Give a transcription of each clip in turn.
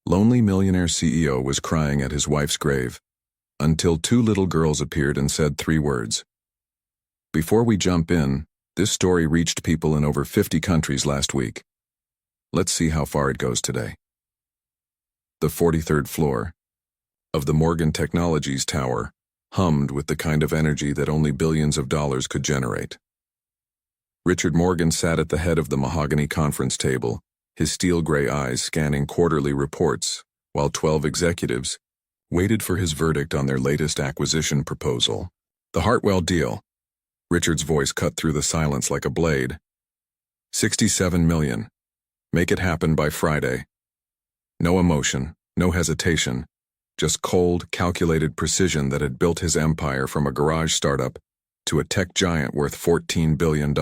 Lonely millionaire CEO was crying at his wife's grave, until two little girls appeared and said three words. Before we jump in, this story reached people in over 50 countries last week. Let's see how far it goes today. The 43rd floor of the Morgan Technologies Tower hummed with the kind of energy that only billions of dollars could generate. Richard Morgan sat at the head of the mahogany conference table, his steel-gray eyes scanning quarterly reports, while 12 executives waited for his verdict on their latest acquisition proposal. The Hartwell deal. Richard's voice cut through the silence like a blade. $67 million. Make it happen by Friday. No emotion, no hesitation, just cold, calculated precision that had built his empire from a garage startup to a tech giant worth $14 billion.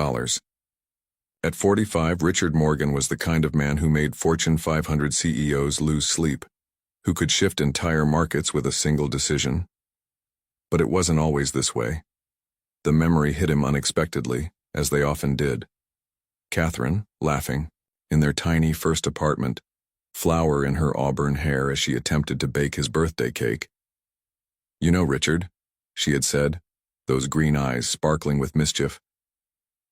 At 45, Richard Morgan was the kind of man who made Fortune 500 CEOs lose sleep, who could shift entire markets with a single decision. But it wasn't always this way. The memory hit him unexpectedly, as they often did. Catherine, laughing, in their tiny first apartment, flower in her auburn hair as she attempted to bake his birthday cake. "You know, Richard," she had said, those green eyes sparkling with mischief,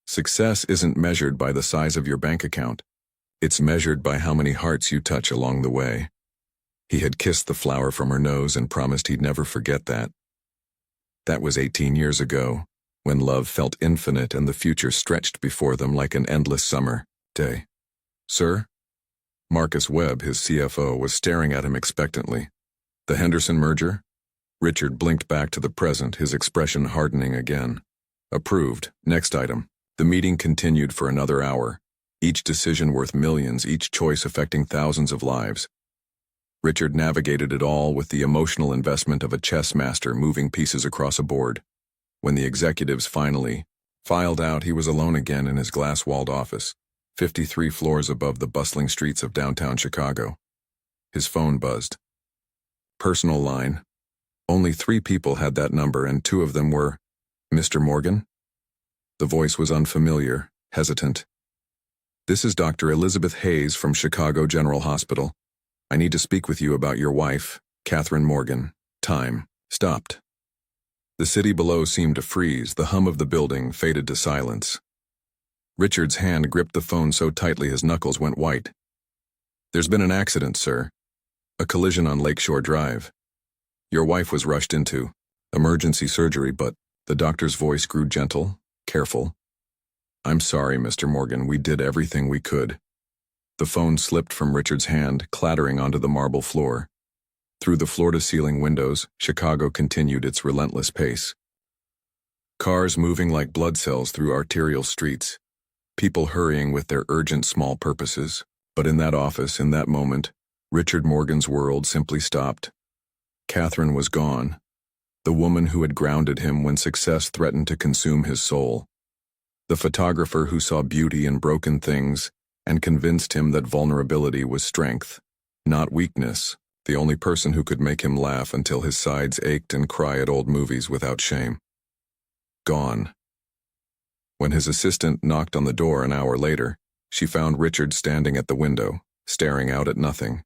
"success isn't measured by the size of your bank account. It's measured by how many hearts you touch along the way." He had kissed the flower from her nose and promised he'd never forget that. That was 18 years ago, when love felt infinite and the future stretched before them like an endless summer day. "Sir?" Marcus Webb, his CFO, was staring at him expectantly. "The Henderson merger?" Richard blinked back to the present, his expression hardening again. "Approved. Next item." The meeting continued for another hour, each decision worth millions, each choice affecting thousands of lives. Richard navigated it all with the emotional investment of a chess master moving pieces across a board. When the executives finally filed out, he was alone again in his glass-walled office, 53 floors above the bustling streets of downtown Chicago. His phone buzzed. Personal line. Only 3 people had that number, and 2 of them were, "Mr. Morgan?" The voice was unfamiliar, hesitant. "This is Dr. Elizabeth Hayes from Chicago General Hospital. I need to speak with you about your wife, Catherine Morgan." Time stopped. The city below seemed to freeze. The hum of the building faded to silence. Richard's hand gripped the phone so tightly his knuckles went white. "There's been an accident, sir. A collision on Lakeshore Drive. Your wife was rushed into emergency surgery, but..." The doctor's voice grew gentle, careful. "I'm sorry, Mr. Morgan, we did everything we could." The phone slipped from Richard's hand, clattering onto the marble floor. Through the floor-to-ceiling windows, Chicago continued its relentless pace. Cars moving like blood cells through arterial streets. People hurrying with their urgent small purposes. But in that office, in that moment, Richard Morgan's world simply stopped. Catherine was gone. The woman who had grounded him when success threatened to consume his soul. The photographer who saw beauty in broken things and convinced him that vulnerability was strength, not weakness. The only person who could make him laugh until his sides ached and cry at old movies without shame. Gone. When his assistant knocked on the door an hour later, she found Richard standing at the window, staring out at nothing.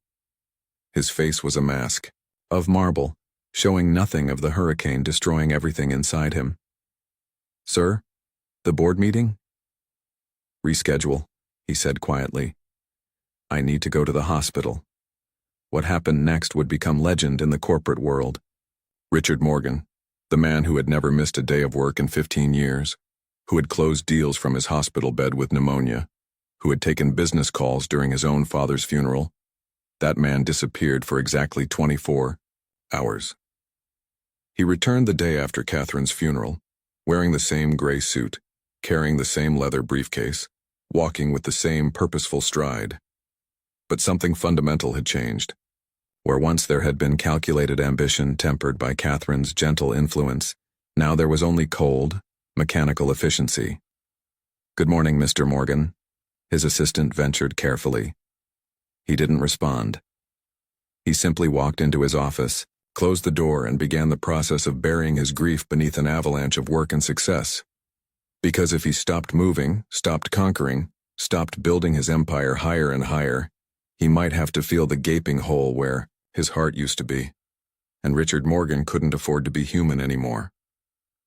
His face was a mask of marble, showing nothing of the hurricane destroying everything inside him. "Sir? The board meeting?" "Reschedule," he said quietly. "I need to go to the hospital." What happened next would become legend in the corporate world. Richard Morgan, the man who had never missed a day of work in 15 years, who had closed deals from his hospital bed with pneumonia, who had taken business calls during his own father's funeral, that man disappeared for exactly 24 hours. He returned the day after Catherine's funeral, wearing the same gray suit, carrying the same leather briefcase, walking with the same purposeful stride. But something fundamental had changed. Where once there had been calculated ambition tempered by Catherine's gentle influence, now there was only cold, mechanical efficiency. "Good morning, Mr. Morgan," his assistant ventured carefully. He didn't respond. He simply walked into his office, closed the door, and began the process of burying his grief beneath an avalanche of work and success. Because if he stopped moving, stopped conquering, stopped building his empire higher and higher, He might have to feel the gaping hole where his heart used to be. And Richard Morgan couldn't afford to be human anymore.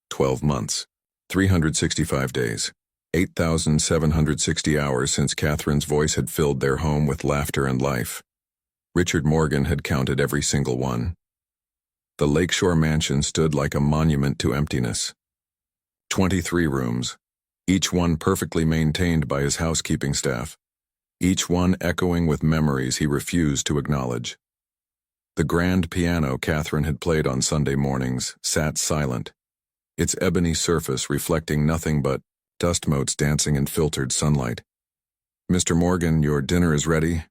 12 months, 365 days, 8,760 hours since Catherine's voice had filled their home with laughter and life. Richard Morgan had counted every single one. The lakeshore mansion stood like a monument to emptiness. 23 rooms, each one perfectly maintained by his housekeeping staff, each one echoing with memories he refused to acknowledge. The grand piano Catherine had played on Sunday mornings sat silent, its ebony surface reflecting nothing but dust motes dancing in filtered sunlight. "Mr. Morgan, your dinner is ready,"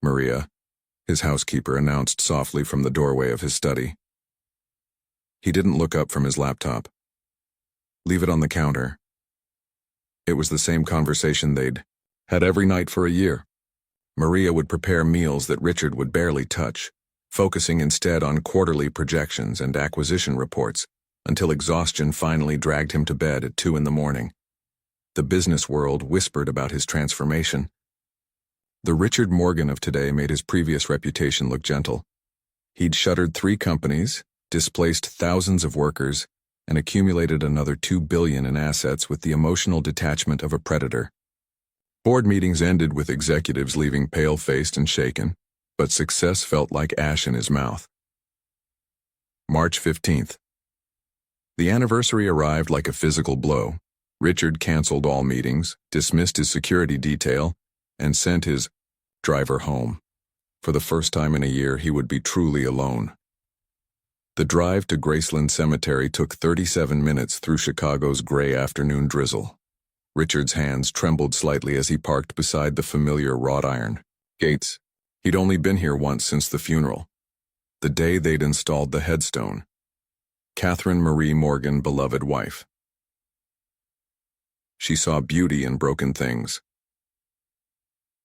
Maria, his housekeeper, announced softly from the doorway of his study. He didn't look up from his laptop. "Leave it on the counter." It was the same conversation they'd had every night for a year. Maria would prepare meals that Richard would barely touch, focusing instead on quarterly projections and acquisition reports, until exhaustion finally dragged him to bed at 2 in the morning. The business world whispered about his transformation. The Richard Morgan of today made his previous reputation look gentle. He'd shuttered 3 companies, displaced thousands of workers, and accumulated another $2 billion in assets with the emotional detachment of a predator. Board meetings ended with executives leaving pale-faced and shaken, but success felt like ash in his mouth. March 15th. The anniversary arrived like a physical blow. Richard canceled all meetings, dismissed his security detail, and sent his driver home. For the first time in a year, he would be truly alone. The drive to Graceland Cemetery took 37 minutes through Chicago's gray afternoon drizzle. Richard's hands trembled slightly as he parked beside the familiar wrought iron gates. He'd only been here once since the funeral, the day they'd installed the headstone. Catherine Marie Morgan, beloved wife. She saw beauty in broken things.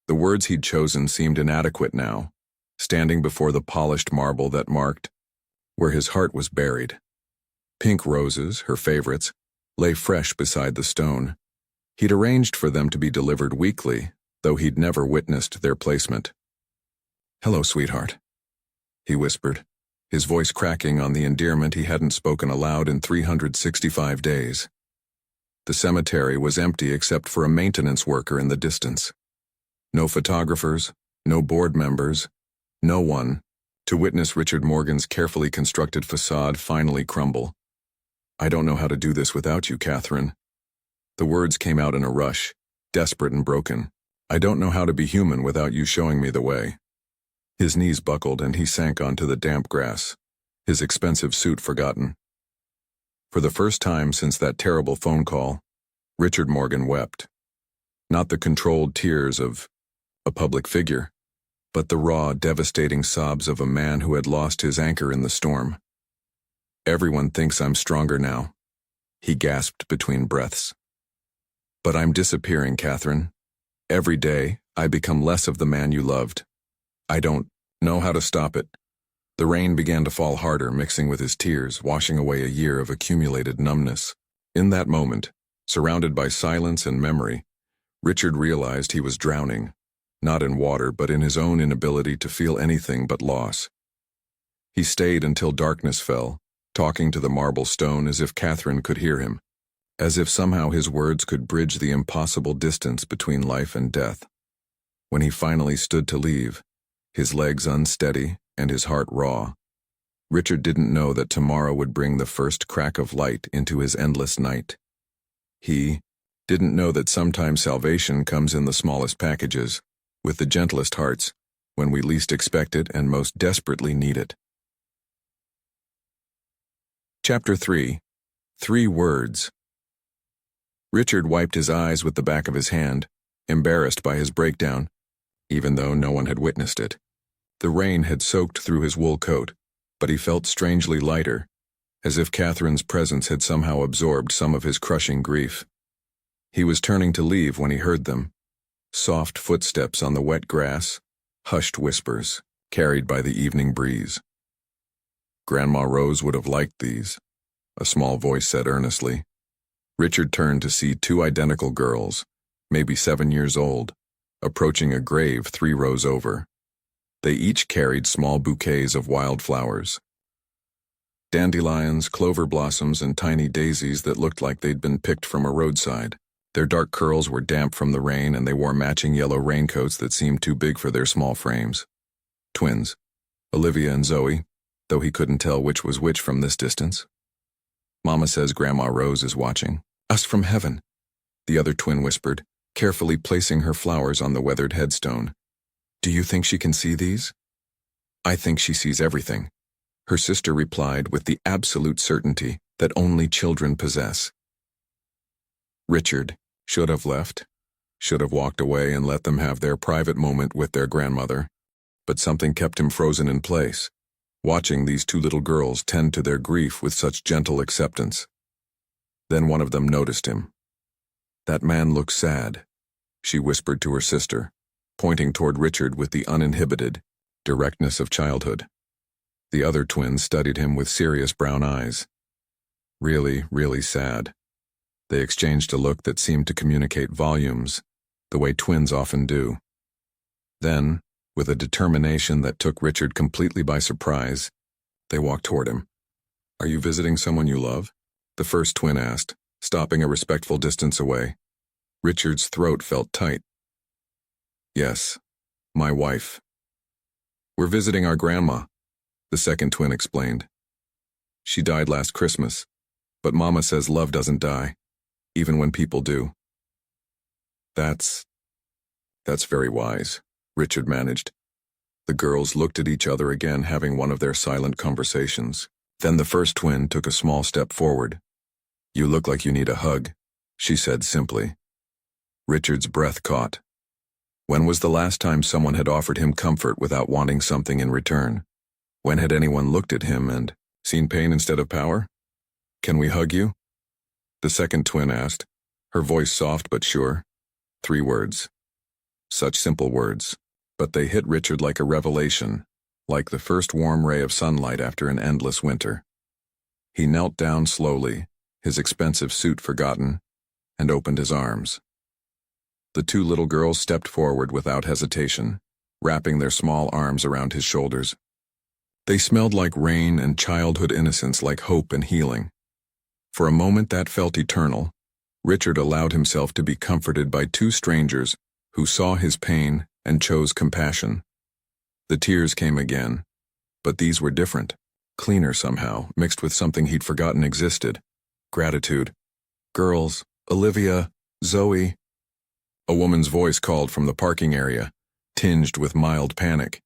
The words he'd chosen seemed inadequate now, standing before the polished marble that marked where his heart was buried. Pink roses, her favorites, lay fresh beside the stone. He'd arranged for them to be delivered weekly, though he'd never witnessed their placement. "Hello, sweetheart," he whispered, his voice cracking on the endearment he hadn't spoken aloud in 365 days. The cemetery was empty except for a maintenance worker in the distance. No photographers, no board members, no one to witness Richard Morgan's carefully constructed facade finally crumble. "I don't know how to do this without you, Catherine." The words came out in a rush, desperate and broken. "I don't know how to be human without you showing me the way." His knees buckled and he sank onto the damp grass, his expensive suit forgotten. For the first time since that terrible phone call, Richard Morgan wept. Not the controlled tears of a public figure, but the raw, devastating sobs of a man who had lost his anchor in the storm. "Everyone thinks I'm stronger now," he gasped between breaths. "But I'm disappearing, Catherine. Every day, I become less of the man you loved. I don't know how to stop it." The rain began to fall harder, mixing with his tears, washing away a year of accumulated numbness. In that moment, surrounded by silence and memory, Richard realized he was drowning, not in water but in his own inability to feel anything but loss. He stayed until darkness fell, talking to the marble stone as if Catherine could hear him, as if somehow his words could bridge the impossible distance between life and death. When he finally stood to leave, his legs unsteady and his heart raw, Richard didn't know that tomorrow would bring the first crack of light into his endless night. He didn't know that sometimes salvation comes in the smallest packages, with the gentlest hearts, when we least expect it and most desperately need it. Chapter 3. 3 Words. Richard wiped his eyes with the back of his hand, embarrassed by his breakdown, even though no one had witnessed it. The rain had soaked through his wool coat, but he felt strangely lighter, as if Catherine's presence had somehow absorbed some of his crushing grief. He was turning to leave when he heard them. Soft footsteps on the wet grass, hushed whispers, carried by the evening breeze. "Grandma Rose would have liked these," a small voice said earnestly. Richard turned to see 2 identical girls, maybe 7 years old, approaching a grave 3 rows over. They each carried small bouquets of wildflowers. Dandelions, clover blossoms, and tiny daisies that looked like they'd been picked from a roadside. Their dark curls were damp from the rain, and they wore matching yellow raincoats that seemed too big for their small frames. Twins, Olivia and Zoe, though he couldn't tell which was which from this distance. Mama says Grandma Rose is watching. Us from heaven, the other twin whispered, carefully placing her flowers on the weathered headstone. Do you think she can see these? I think she sees everything, her sister replied with the absolute certainty that only children possess. Richard should have left, should have walked away and let them have their private moment with their grandmother, but something kept him frozen in place, watching these two little girls tend to their grief with such gentle acceptance. Then one of them noticed him. That man looks sad, she whispered to her sister, pointing toward Richard with the uninhibited directness of childhood. The other twin studied him with serious brown eyes. Really, really sad. They exchanged a look that seemed to communicate volumes, the way twins often do. Then, with a determination that took Richard completely by surprise, they walked toward him. Are you visiting someone you love? The first twin asked, stopping a respectful distance away. Richard's throat felt tight. Yes, my wife. We're visiting our grandma, the second twin explained. She died last Christmas, but Mama says love doesn't die, even when people do. That's very wise, Richard managed. The girls looked at each other again, having one of their silent conversations. Then the first twin took a small step forward. You look like you need a hug, she said simply. Richard's breath caught. When was the last time someone had offered him comfort without wanting something in return? When had anyone looked at him and seen pain instead of power? Can we hug you? The second twin asked, her voice soft but sure. 3 words. Such simple words, but they hit Richard like a revelation, like the first warm ray of sunlight after an endless winter. He knelt down slowly, his expensive suit forgotten, and opened his arms. The 2 little girls stepped forward without hesitation, wrapping their small arms around his shoulders. They smelled like rain and childhood innocence, like hope and healing. For a moment that felt eternal, Richard allowed himself to be comforted by 2 strangers who saw his pain and chose compassion. The tears came again, but these were different, cleaner somehow, mixed with something he'd forgotten existed. Gratitude. Girls, Olivia, Zoe. A woman's voice called from the parking area, tinged with mild panic.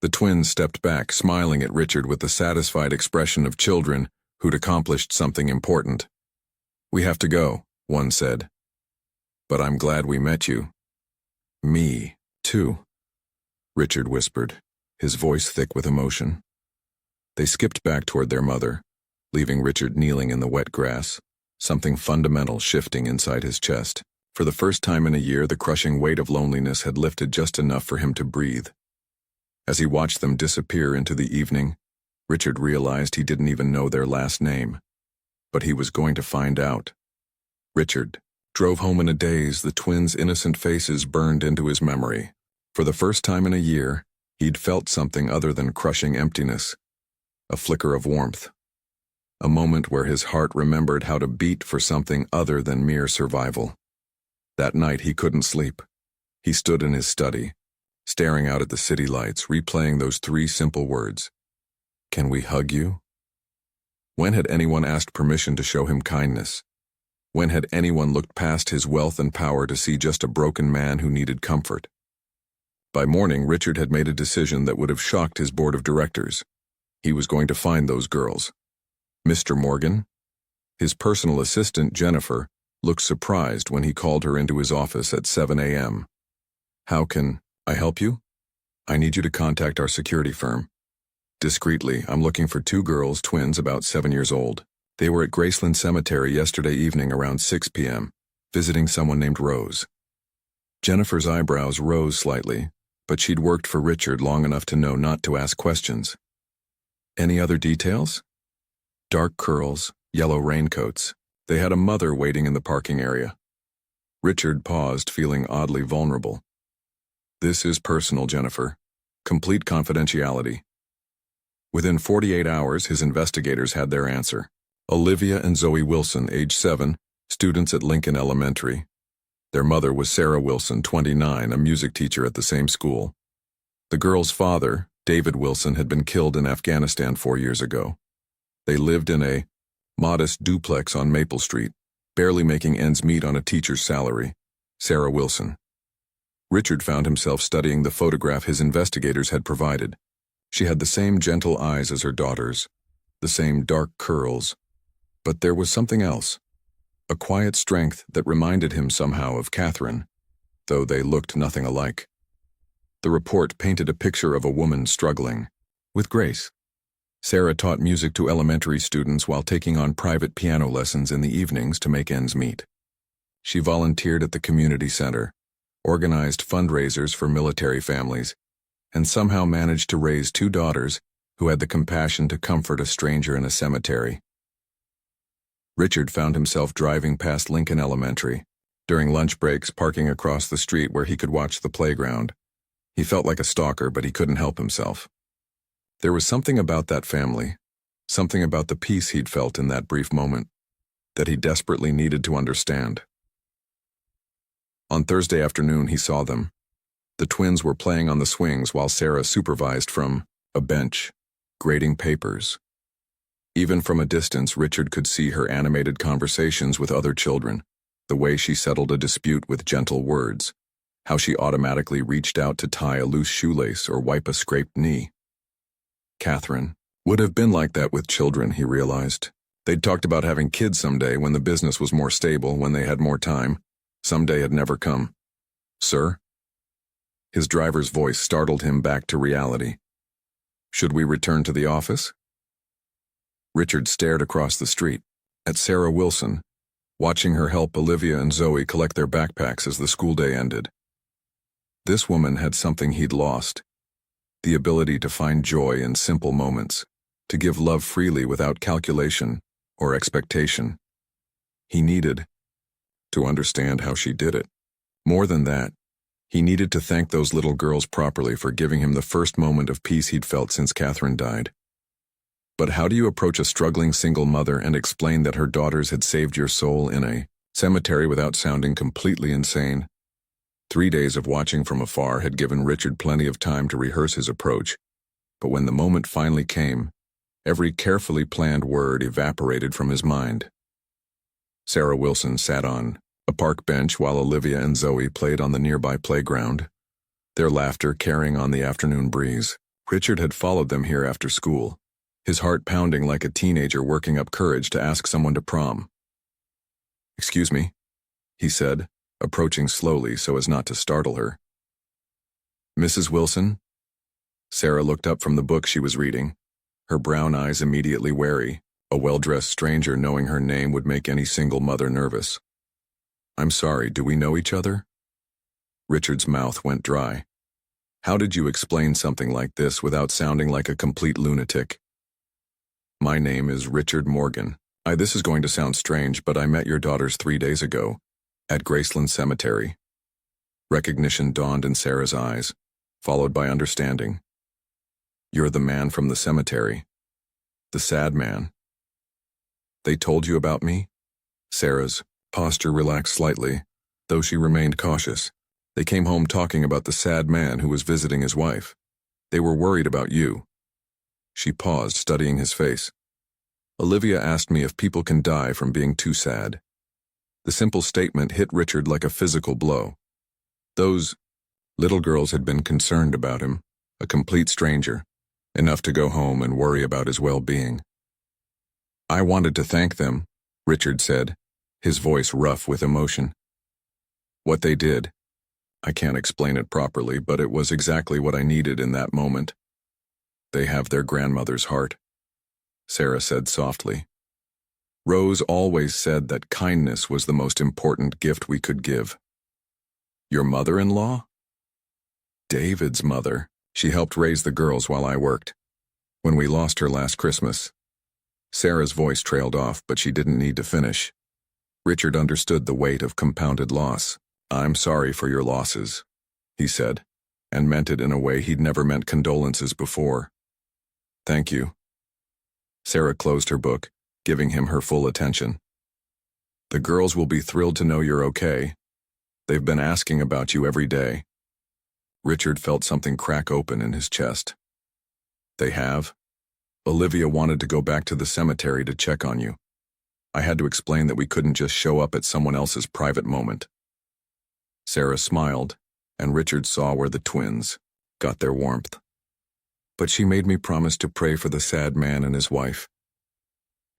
The twins stepped back, smiling at Richard with the satisfied expression of children who'd accomplished something important. We have to go, one said. But I'm glad we met you. Me, too, Richard whispered, his voice thick with emotion. They skipped back toward their mother, leaving Richard kneeling in the wet grass, something fundamental shifting inside his chest. For the first time in a year, the crushing weight of loneliness had lifted just enough for him to breathe. As he watched them disappear into the evening, Richard realized he didn't even know their last name. But he was going to find out. Richard drove home in a daze, the twins' innocent faces burned into his memory. For the first time in a year, he'd felt something other than crushing emptiness. A flicker of warmth. A moment where his heart remembered how to beat for something other than mere survival. That night he couldn't sleep. He stood in his study, staring out at the city lights, replaying those 3 simple words. Can we hug you? When had anyone asked permission to show him kindness? When had anyone looked past his wealth and power to see just a broken man who needed comfort? By morning, Richard had made a decision that would have shocked his board of directors. He was going to find those girls. Mr. Morgan, his personal assistant, Jennifer, looked surprised when he called her into his office at 7 a.m. How can I help you? I need you to contact our security firm. Discreetly, I'm looking for 2 girls, twins about 7 years old. They were at Graceland Cemetery yesterday evening around 6 p.m., visiting someone named Rose. Jennifer's eyebrows rose slightly, but she'd worked for Richard long enough to know not to ask questions. Any other details? Dark curls, yellow raincoats. They had a mother waiting in the parking area. Richard paused, feeling oddly vulnerable. This is personal, Jennifer. Complete confidentiality. Within 48 hours, his investigators had their answer. Olivia and Zoe Wilson, age 7, students at Lincoln Elementary. Their mother was Sarah Wilson, 29, a music teacher at the same school. The girl's father, David Wilson, had been killed in Afghanistan 4 years ago. They lived in a modest duplex on Maple Street, barely making ends meet on a teacher's salary. Sarah Wilson. Richard found himself studying the photograph his investigators had provided. She had the same gentle eyes as her daughters, the same dark curls. But there was something else, a quiet strength that reminded him somehow of Catherine, though they looked nothing alike. The report painted a picture of a woman struggling with grace. Sarah taught music to elementary students while taking on private piano lessons in the evenings to make ends meet. She volunteered at the community center, organized fundraisers for military families, and somehow managed to raise 2 daughters who had the compassion to comfort a stranger in a cemetery. Richard found himself driving past Lincoln Elementary, during lunch breaks parking across the street where he could watch the playground. He felt like a stalker, but he couldn't help himself. There was something about that family, something about the peace he'd felt in that brief moment, that he desperately needed to understand. On Thursday afternoon, he saw them. The twins were playing on the swings while Sarah supervised from a bench, grading papers. Even from a distance, Richard could see her animated conversations with other children, the way she settled a dispute with gentle words, how she automatically reached out to tie a loose shoelace or wipe a scraped knee. Catherine would have been like that with children, he realized. They'd talked about having kids someday when the business was more stable, when they had more time. Someday had never come. Sir? His driver's voice startled him back to reality. Should we return to the office? Richard stared across the street, at Sarah Wilson, watching her help Olivia and Zoe collect their backpacks as the school day ended. This woman had something he'd lost, the ability to find joy in simple moments, to give love freely without calculation or expectation. He needed to understand how she did it. More than that, he needed to thank those little girls properly for giving him the first moment of peace he'd felt since Catherine died. But how do you approach a struggling single mother and explain that her daughters had saved your soul in a cemetery without sounding completely insane? 3 days of watching from afar had given Richard plenty of time to rehearse his approach, but when the moment finally came, every carefully planned word evaporated from his mind. Sarah Wilson sat on a park bench while Olivia and Zoe played on the nearby playground, their laughter carrying on the afternoon breeze. Richard had followed them here after school, his heart pounding like a teenager working up courage to ask someone to prom. "Excuse me," he said, approaching slowly so as not to startle her. "Mrs. Wilson?" Sarah looked up from the book she was reading, her brown eyes immediately wary. A well-dressed stranger knowing her name would make any single mother nervous. "I'm sorry, do we know each other?" Richard's mouth went dry. How did you explain something like this without sounding like a complete lunatic? "My name is Richard Morgan. This is going to sound strange, but I met your daughters 3 days ago, at Graceland Cemetery." Recognition dawned in Sarah's eyes, followed by understanding. "You're the man from the cemetery. The sad man. They told you about me?" Sarah's posture relaxed slightly, though she remained cautious. "They came home talking about the sad man who was visiting his wife. They were worried about you." She paused, studying his face. "Olivia asked me if people can die from being too sad." The simple statement hit Richard like a physical blow. Those little girls had been concerned about him, a complete stranger, enough to go home and worry about his well-being. "I wanted to thank them," Richard said, his voice rough with emotion. "What they did, I can't explain it properly, but it was exactly what I needed in that moment. They have their grandmother's heart," Sarah said softly. "Rose always said that kindness was the most important gift we could give." "Your mother-in-law?" "David's mother. She helped raise the girls while I worked. When we lost her last Christmas." Sarah's voice trailed off, but she didn't need to finish. Richard understood the weight of compounded loss. "I'm sorry for your losses," he said. and meant it in a way he'd never meant condolences before. Thank you. Sarah closed her book, giving him her full attention. The girls will be thrilled to know you're okay. They've been asking about you every day. Richard felt something crack open in his chest. They have? Olivia wanted to go back to the cemetery to check on you. I had to explain that we couldn't just show up at someone else's private moment. Sarah smiled, and Richard saw where the twins got their warmth. But she made me promise to pray for the sad man and his wife.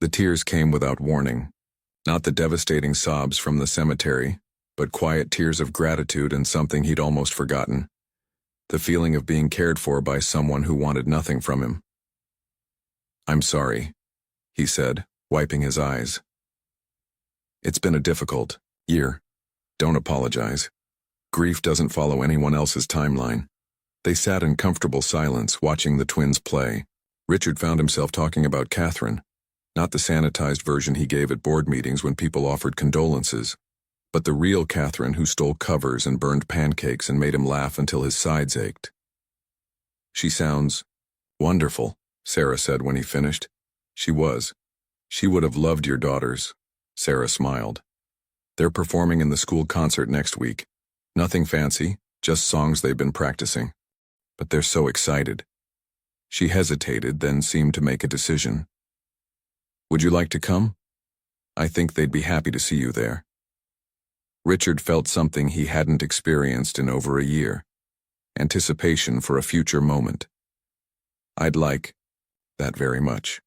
The tears came without warning, not the devastating sobs from the cemetery, but quiet tears of gratitude and something he'd almost forgotten. The feeling of being cared for by someone who wanted nothing from him. I'm sorry, he said, wiping his eyes. It's been a difficult year. Don't apologize. Grief doesn't follow anyone else's timeline. They sat in comfortable silence, watching the twins play. Richard found himself talking about Catherine, not the sanitized version he gave at board meetings when people offered condolences, but the real Catherine who stole covers and burned pancakes and made him laugh until his sides ached. She sounds wonderful, Sarah said when he finished. She was. She would have loved your daughters. Sarah smiled. They're performing in the school concert next week. Nothing fancy, just songs they've been practicing. But they're so excited. She hesitated, then seemed to make a decision. Would you like to come? I think they'd be happy to see you there. Richard felt something he hadn't experienced in over a year. Anticipation for a future moment. I'd like that very much.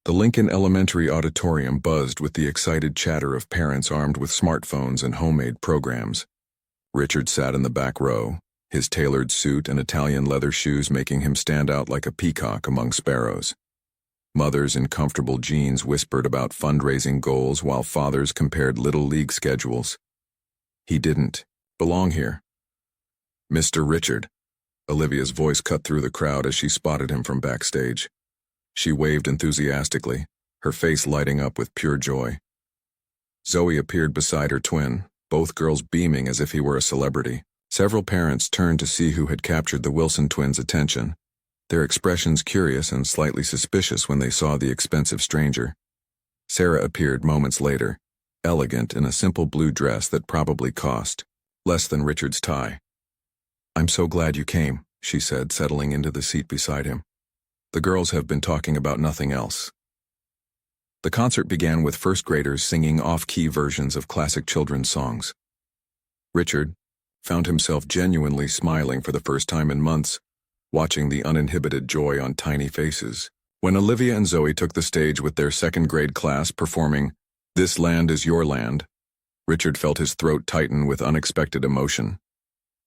The Lincoln Elementary auditorium buzzed with the excited chatter of parents armed with smartphones and homemade programs. Richard sat in the back row, his tailored suit and Italian leather shoes making him stand out like a peacock among sparrows. Mothers in comfortable jeans whispered about fundraising goals while fathers compared little league schedules. He didn't belong here. Mr. Richard. Olivia's voice cut through the crowd as she spotted him from backstage. She waved enthusiastically, her face lighting up with pure joy. Zoe appeared beside her twin, both girls beaming as if he were a celebrity. Several parents turned to see who had captured the Wilson twins' attention, their expressions curious and slightly suspicious when they saw the expensive stranger. Sarah appeared moments later, elegant in a simple blue dress that probably cost less than Richard's tie. I'm so glad you came, she said, settling into the seat beside him. The girls have been talking about nothing else. The concert began with first graders singing off-key versions of classic children's songs. Richard found himself genuinely smiling for the first time in months, watching the uninhibited joy on tiny faces. When Olivia and Zoe took the stage with their second grade class performing This Land Is Your Land, Richard felt his throat tighten with unexpected emotion.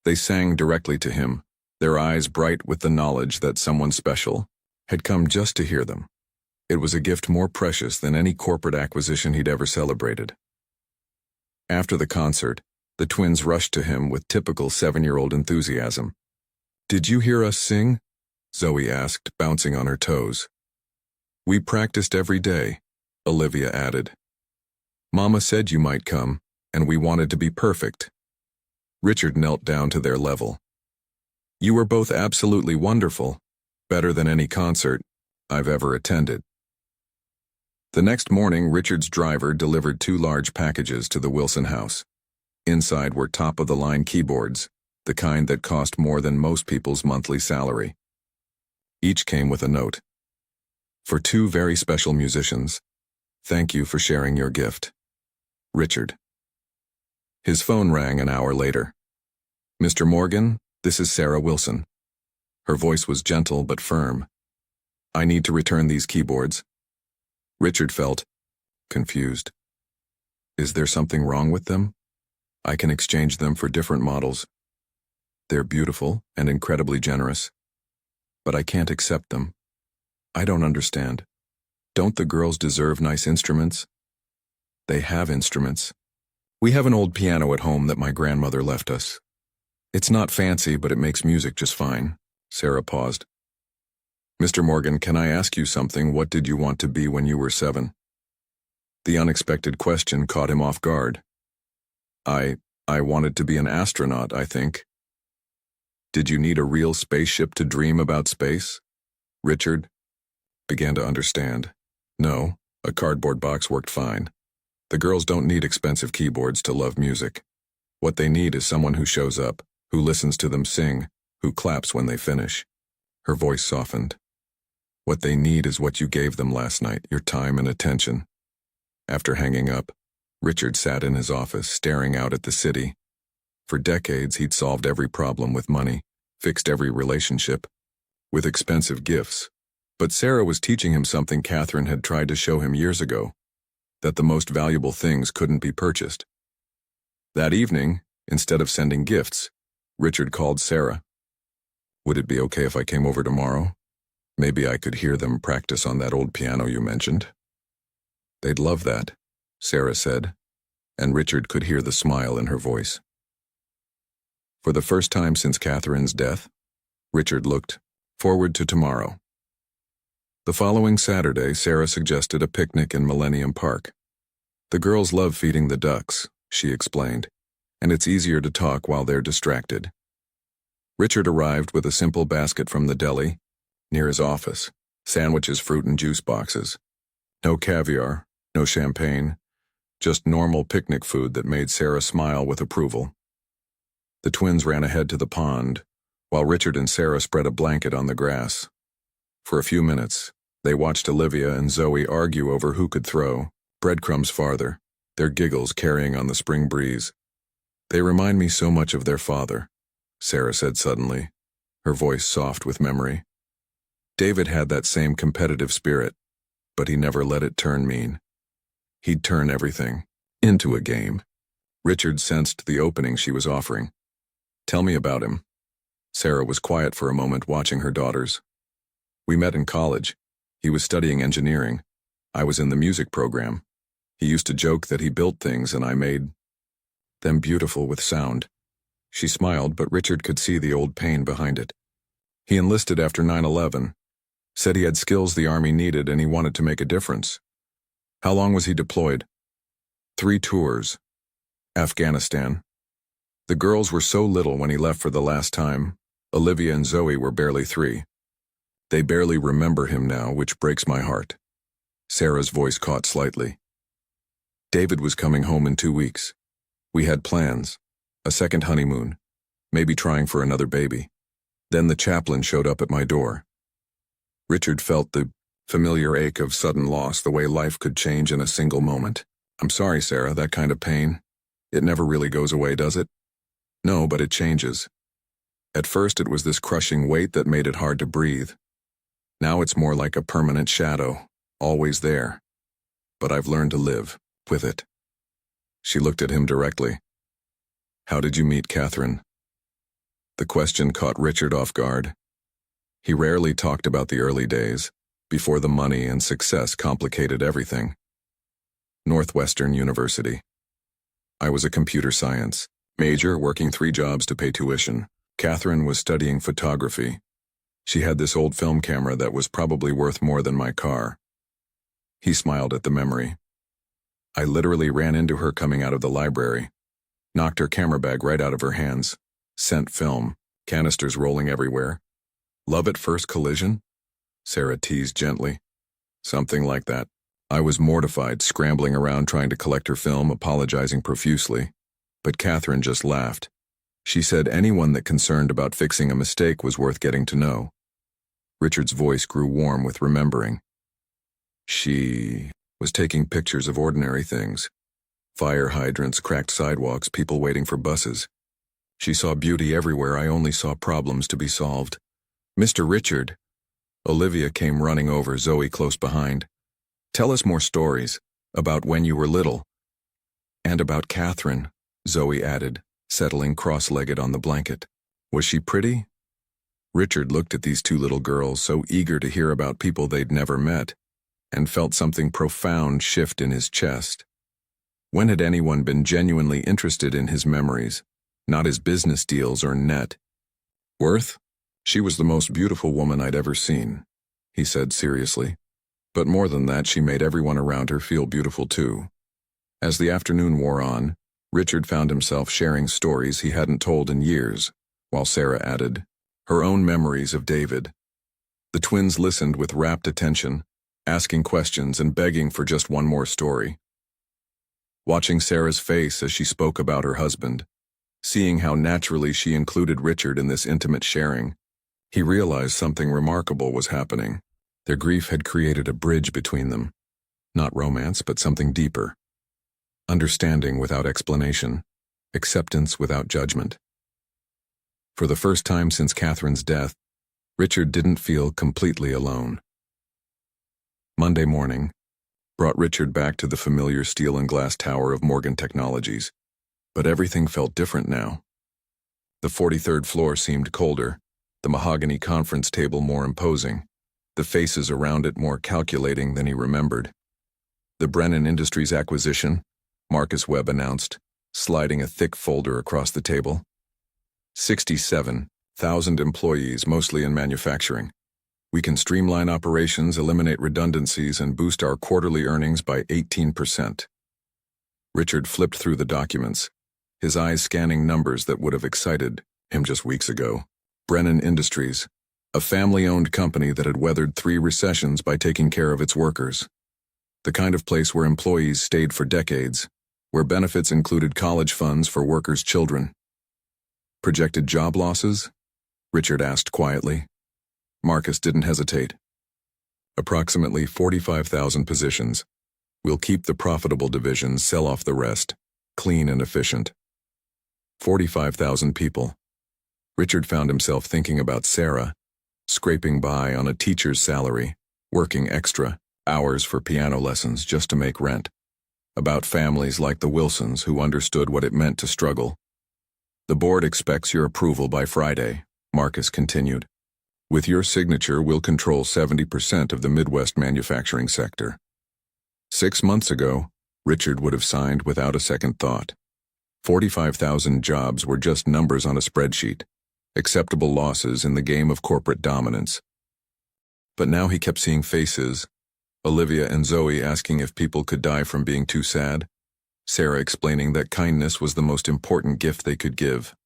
They sang directly to him, their eyes bright with the knowledge that someone special had come just to hear them. It was a gift more precious than any corporate acquisition he'd ever celebrated. After the concert, the twins rushed to him with typical 7-year-old enthusiasm. Did you hear us sing? Zoe asked, bouncing on her toes. We practiced every day, Olivia added. Mama said you might come, and we wanted to be perfect. Richard knelt down to their level. You were both absolutely wonderful. Better than any concert I've ever attended. The next morning, Richard's driver delivered 2 large packages to the Wilson house. Inside were top-of-the-line keyboards, the kind that cost more than most people's monthly salary. Each came with a note. For 2 very special musicians, thank you for sharing your gift. Richard. His phone rang an hour later. Mr. Morgan, this is Sarah Wilson. Her voice was gentle but firm. I need to return these keyboards. Richard felt confused. Is there something wrong with them? I can exchange them for different models. They're beautiful and incredibly generous. But I can't accept them. I don't understand. Don't the girls deserve nice instruments? They have instruments. We have an old piano at home that my grandmother left us. It's not fancy, but it makes music just fine. Sarah paused. Mr. Morgan, can I ask you something? What did you want to be when you were 7? The unexpected question caught him off guard. I wanted to be an astronaut, I think. Did you need a real spaceship to dream about space? Richard began to understand. No, a cardboard box worked fine. The girls don't need expensive keyboards to love music. What they need is someone who shows up, who listens to them sing, who claps when they finish. Her voice softened. What they need is what you gave them last night, your time and attention. After hanging up, Richard sat in his office, staring out at the city. For decades, he'd solved every problem with money, fixed every relationship, with expensive gifts. But Sarah was teaching him something Catherine had tried to show him years ago, that the most valuable things couldn't be purchased. That evening, instead of sending gifts, Richard called Sarah. Would it be okay if I came over tomorrow? Maybe I could hear them practice on that old piano you mentioned. They'd love that, Sarah said, and Richard could hear the smile in her voice. For the first time since Catherine's death, Richard looked forward to tomorrow. The following Saturday, Sarah suggested a picnic in Millennium Park. The girls love feeding the ducks, she explained, and it's easier to talk while they're distracted. Richard arrived with a simple basket from the deli near his office, sandwiches, fruit, and juice boxes. No caviar, no champagne, just normal picnic food that made Sarah smile with approval. The twins ran ahead to the pond, while Richard and Sarah spread a blanket on the grass. For a few minutes, they watched Olivia and Zoe argue over who could throw breadcrumbs farther, their giggles carrying on the spring breeze. They remind me so much of their father, Sarah said suddenly, her voice soft with memory. David had that same competitive spirit, but he never let it turn mean. He'd turn everything into a game. Richard sensed the opening she was offering. Tell me about him. Sarah was quiet for a moment, watching her daughters. We met in college. He was studying engineering. I was in the music program. He used to joke that he built things and I made them beautiful with sound. She smiled, but Richard could see the old pain behind it. He enlisted after 9/11, said he had skills the Army needed and he wanted to make a difference. How long was he deployed? 3 tours. Afghanistan. The girls were so little when he left for the last time. Olivia and Zoe were barely 3. They barely remember him now, which breaks my heart. Sarah's voice caught slightly. David was coming home in 2 weeks. We had plans, a second honeymoon, maybe trying for another baby. Then the chaplain showed up at my door. Richard felt the familiar ache of sudden loss, the way life could change in a single moment. I'm sorry, Sarah, that kind of pain. It never really goes away, does it? No, but it changes. At first it was this crushing weight that made it hard to breathe. Now it's more like a permanent shadow, always there. But I've learned to live with it. She looked at him directly. How did you meet Catherine? The question caught Richard off guard. He rarely talked about the early days, before the money and success complicated everything. Northwestern University. I was a computer science major, working 3 jobs to pay tuition. Catherine was studying photography. She had this old film camera that was probably worth more than my car. He smiled at the memory. I literally ran into her coming out of the library, knocked her camera bag right out of her hands. Scent film, canisters rolling everywhere. Love at first collision? Sarah teased gently. Something like that. I was mortified, scrambling around trying to collect her film, apologizing profusely. But Catherine just laughed. She said anyone that concerned about fixing a mistake was worth getting to know. Richard's voice grew warm with remembering. She was taking pictures of ordinary things. Fire hydrants, cracked sidewalks, people waiting for buses. She saw beauty everywhere. I only saw problems to be solved. Mr. Richard. Olivia came running over, Zoe close behind. Tell us more stories about when you were little. And about Catherine, Zoe added, settling cross-legged on the blanket. Was she pretty? Richard looked at these 2 little girls, so eager to hear about people they'd never met, and felt something profound shift in his chest. When had anyone been genuinely interested in his memories, not his business deals or net worth? She was the most beautiful woman I'd ever seen, he said seriously. But more than that, she made everyone around her feel beautiful too. As the afternoon wore on, Richard found himself sharing stories he hadn't told in years, while Sarah added, her own memories of David. The twins listened with rapt attention, asking questions and begging for just one more story. Watching Sarah's face as she spoke about her husband, seeing how naturally she included Richard in this intimate sharing, he realized something remarkable was happening. Their grief had created a bridge between them. Not romance, but something deeper. Understanding without explanation, acceptance without judgment. For the first time since Catherine's death, Richard didn't feel completely alone. Monday morning brought Richard back to the familiar steel and glass tower of Morgan Technologies, but everything felt different now. The 43rd floor seemed colder, the mahogany conference table more imposing, the faces around it more calculating than he remembered. The Brennan Industries acquisition, Marcus Webb announced, sliding a thick folder across the table. 67,000 employees, mostly in manufacturing. We can streamline operations, eliminate redundancies, and boost our quarterly earnings by 18%. Richard flipped through the documents, his eyes scanning numbers that would have excited him just weeks ago. Brennan Industries, a family-owned company that had weathered 3 recessions by taking care of its workers. The kind of place where employees stayed for decades, where benefits included college funds for workers' children. Projected job losses? Richard asked quietly. Marcus didn't hesitate. Approximately 45,000 positions. We'll keep the profitable divisions, sell off the rest. Clean and efficient. 45,000 people. Richard found himself thinking about Sarah, scraping by on a teacher's salary, working extra hours for piano lessons just to make rent. About families like the Wilsons who understood what it meant to struggle. The board expects your approval by Friday, Marcus continued. With your signature, we'll control 70% of the Midwest manufacturing sector. 6 months ago, Richard would have signed without a second thought. 45,000 jobs were just numbers on a spreadsheet, acceptable losses in the game of corporate dominance. But now he kept seeing faces, Olivia and Zoe asking if people could die from being too sad, Sarah explaining that kindness was the most important gift they could give.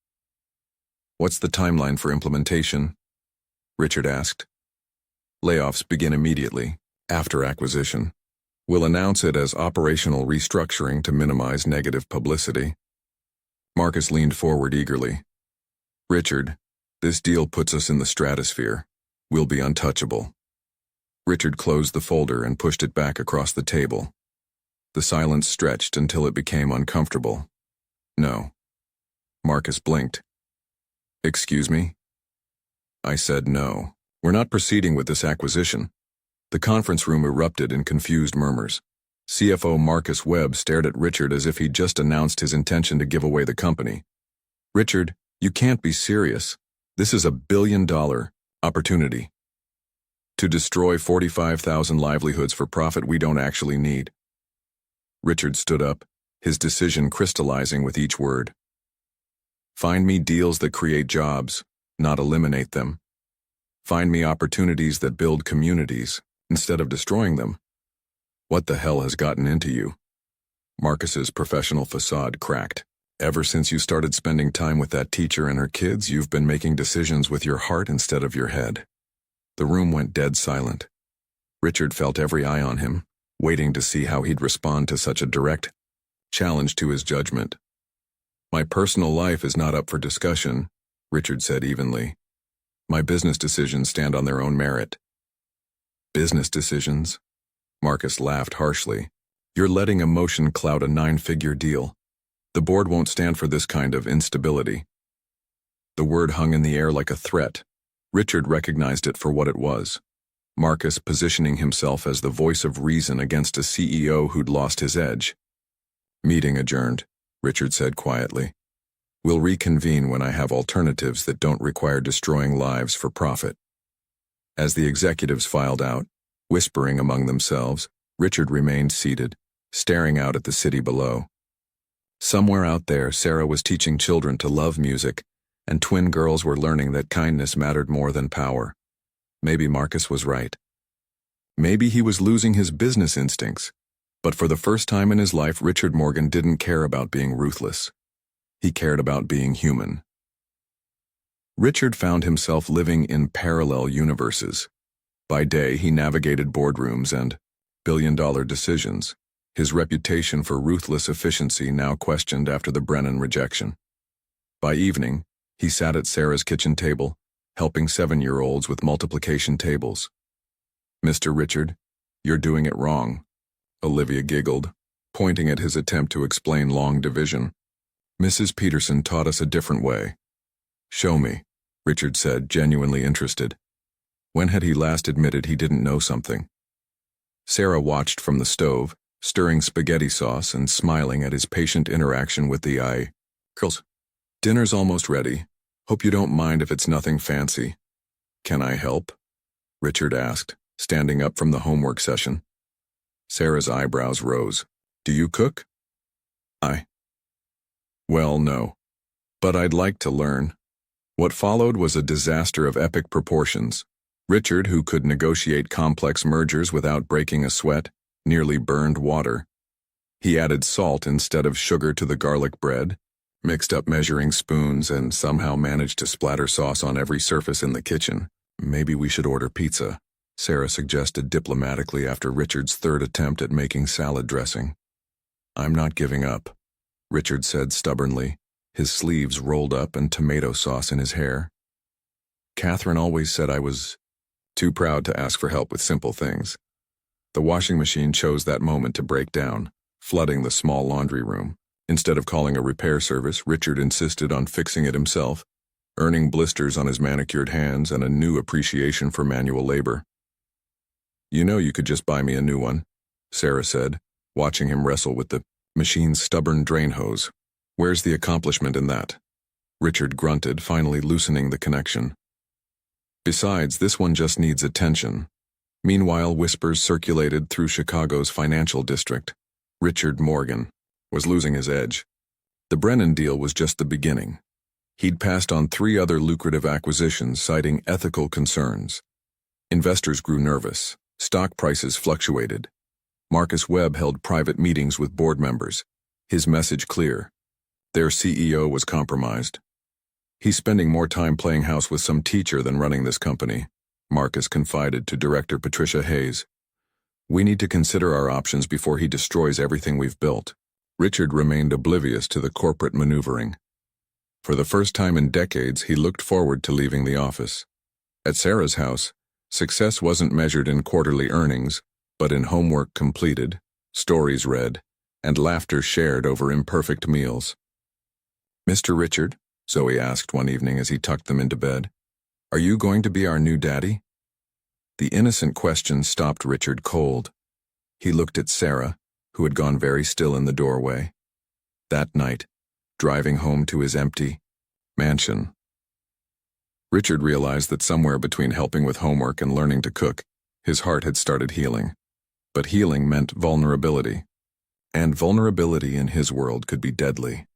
What's the timeline for implementation? Richard asked. Layoffs begin immediately, after acquisition. We'll announce it as operational restructuring to minimize negative publicity. Marcus leaned forward eagerly. Richard, this deal puts us in the stratosphere. We'll be untouchable. Richard closed the folder and pushed it back across the table. The silence stretched until it became uncomfortable. No. Marcus blinked. Excuse me? I said no. We're not proceeding with this acquisition. The conference room erupted in confused murmurs. CFO Marcus Webb stared at Richard as if he'd just announced his intention to give away the company. Richard, you can't be serious. This is a billion-dollar opportunity. To destroy 45,000 livelihoods for profit we don't actually need. Richard stood up, his decision crystallizing with each word. Find me deals that create jobs, not eliminate them. Find me opportunities that build communities, instead of destroying them. What the hell has gotten into you? Marcus's professional facade cracked. Ever since you started spending time with that teacher and her kids, you've been making decisions with your heart instead of your head. The room went dead silent. Richard felt every eye on him, waiting to see how he'd respond to such a direct challenge to his judgment. My personal life is not up for discussion, Richard said evenly. My business decisions stand on their own merit. Business decisions? Marcus laughed harshly. You're letting emotion cloud a 9-figure deal. The board won't stand for this kind of instability. The word hung in the air like a threat. Richard recognized it for what it was. Marcus positioning himself as the voice of reason against a CEO who'd lost his edge. Meeting adjourned, Richard said quietly. We'll reconvene when I have alternatives that don't require destroying lives for profit. As the executives filed out, whispering among themselves, Richard remained seated, staring out at the city below. Somewhere out there, Sarah was teaching children to love music, and twin girls were learning that kindness mattered more than power. Maybe Marcus was right. Maybe he was losing his business instincts. But for the first time in his life, Richard Morgan didn't care about being ruthless. He cared about being human. Richard found himself living in parallel universes. By day, he navigated boardrooms and billion-dollar decisions, his reputation for ruthless efficiency now questioned after the Brennan rejection. By evening, he sat at Sarah's kitchen table, helping 7-year-olds with multiplication tables. "Mr. Richard, you're doing it wrong," Olivia giggled, pointing at his attempt to explain long division. "Mrs. Peterson taught us a different way." "Show me," Richard said, genuinely interested. When had he last admitted he didn't know something? Sarah watched from the stove, stirring spaghetti sauce and smiling at his patient interaction with the eye. "Girls, dinner's almost ready. Hope you don't mind if it's nothing fancy." "Can I help?" Richard asked, standing up from the homework session. Sarah's eyebrows rose. "Do you cook?" "Well, no. But I'd like to learn." What followed was a disaster of epic proportions. Richard, who could negotiate complex mergers without breaking a sweat, nearly burned water. He added salt instead of sugar to the garlic bread, mixed up measuring spoons, and somehow managed to splatter sauce on every surface in the kitchen. "Maybe we should order pizza," Sarah suggested diplomatically after Richard's third attempt at making salad dressing. "I'm not giving up," Richard said stubbornly, his sleeves rolled up and tomato sauce in his hair. "Catherine always said I was too proud to ask for help with simple things." The washing machine chose that moment to break down, flooding the small laundry room. Instead of calling a repair service, Richard insisted on fixing it himself, earning blisters on his manicured hands and a new appreciation for manual labor. "You know you could just buy me a new one," Sarah said, watching him wrestle with the machine's stubborn drain hose. "Where's the accomplishment in that?" Richard grunted, finally loosening the connection. "Besides, this one just needs attention." Meanwhile, whispers circulated through Chicago's financial district. Richard Morgan was losing his edge. The Brennan deal was just the beginning. He'd passed on 3 other lucrative acquisitions, citing ethical concerns. Investors grew nervous. Stock prices fluctuated. Marcus Webb held private meetings with board members, his message clear. Their CEO was compromised. "He's spending more time playing house with some teacher than running this company," Marcus confided to Director Patricia Hayes. "We need to consider our options before he destroys everything we've built." Richard remained oblivious to the corporate maneuvering. For the first time in decades, he looked forward to leaving the office. At Sarah's house, success wasn't measured in quarterly earnings, but in homework completed, stories read, and laughter shared over imperfect meals. "Mr. Richard," Zoe asked one evening as he tucked them into bed, "are you going to be our new daddy?" The innocent question stopped Richard cold. He looked at Sarah, who had gone very still in the doorway. That night, driving home to his empty mansion, Richard realized that somewhere between helping with homework and learning to cook, his heart had started healing. But healing meant vulnerability. And vulnerability in his world could be deadly.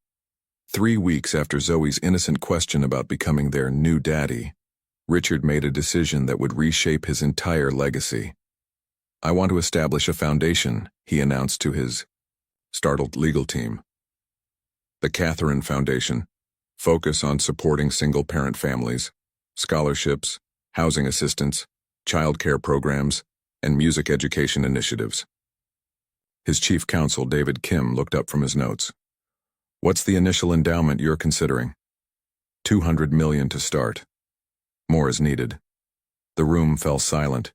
3 weeks after Zoe's innocent question about becoming their new daddy, Richard made a decision that would reshape his entire legacy. "I want to establish a foundation," he announced to his startled legal team. The Catherine Foundation, focus on supporting single-parent families, scholarships, housing assistance, child care programs, and music education initiatives. His chief counsel, David Kim, looked up from his notes. "What's the initial endowment you're considering?" $200 million to start. More is needed." The room fell silent.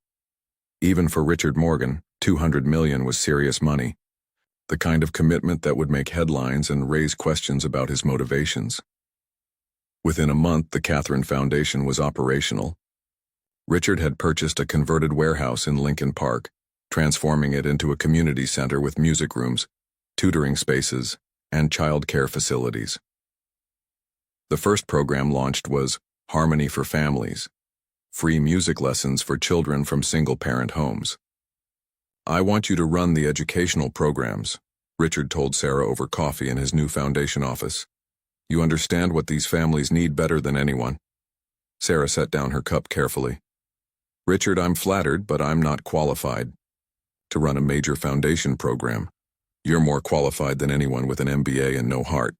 Even for Richard Morgan, $200 million was serious money, the kind of commitment that would make headlines and raise questions about his motivations. Within a month, the Catherine Foundation was operational. Richard had purchased a converted warehouse in Lincoln Park, transforming it into a community center with music rooms, tutoring spaces, and child care facilities. The first program launched was Harmony for Families, free music lessons for children from single-parent homes. "I want you to run the educational programs," Richard told Sarah over coffee in his new foundation office. "You understand what these families need better than anyone." Sarah set down her cup carefully. "Richard, I'm flattered, but I'm not qualified to run a major foundation program." "You're more qualified than anyone with an MBA and no heart,"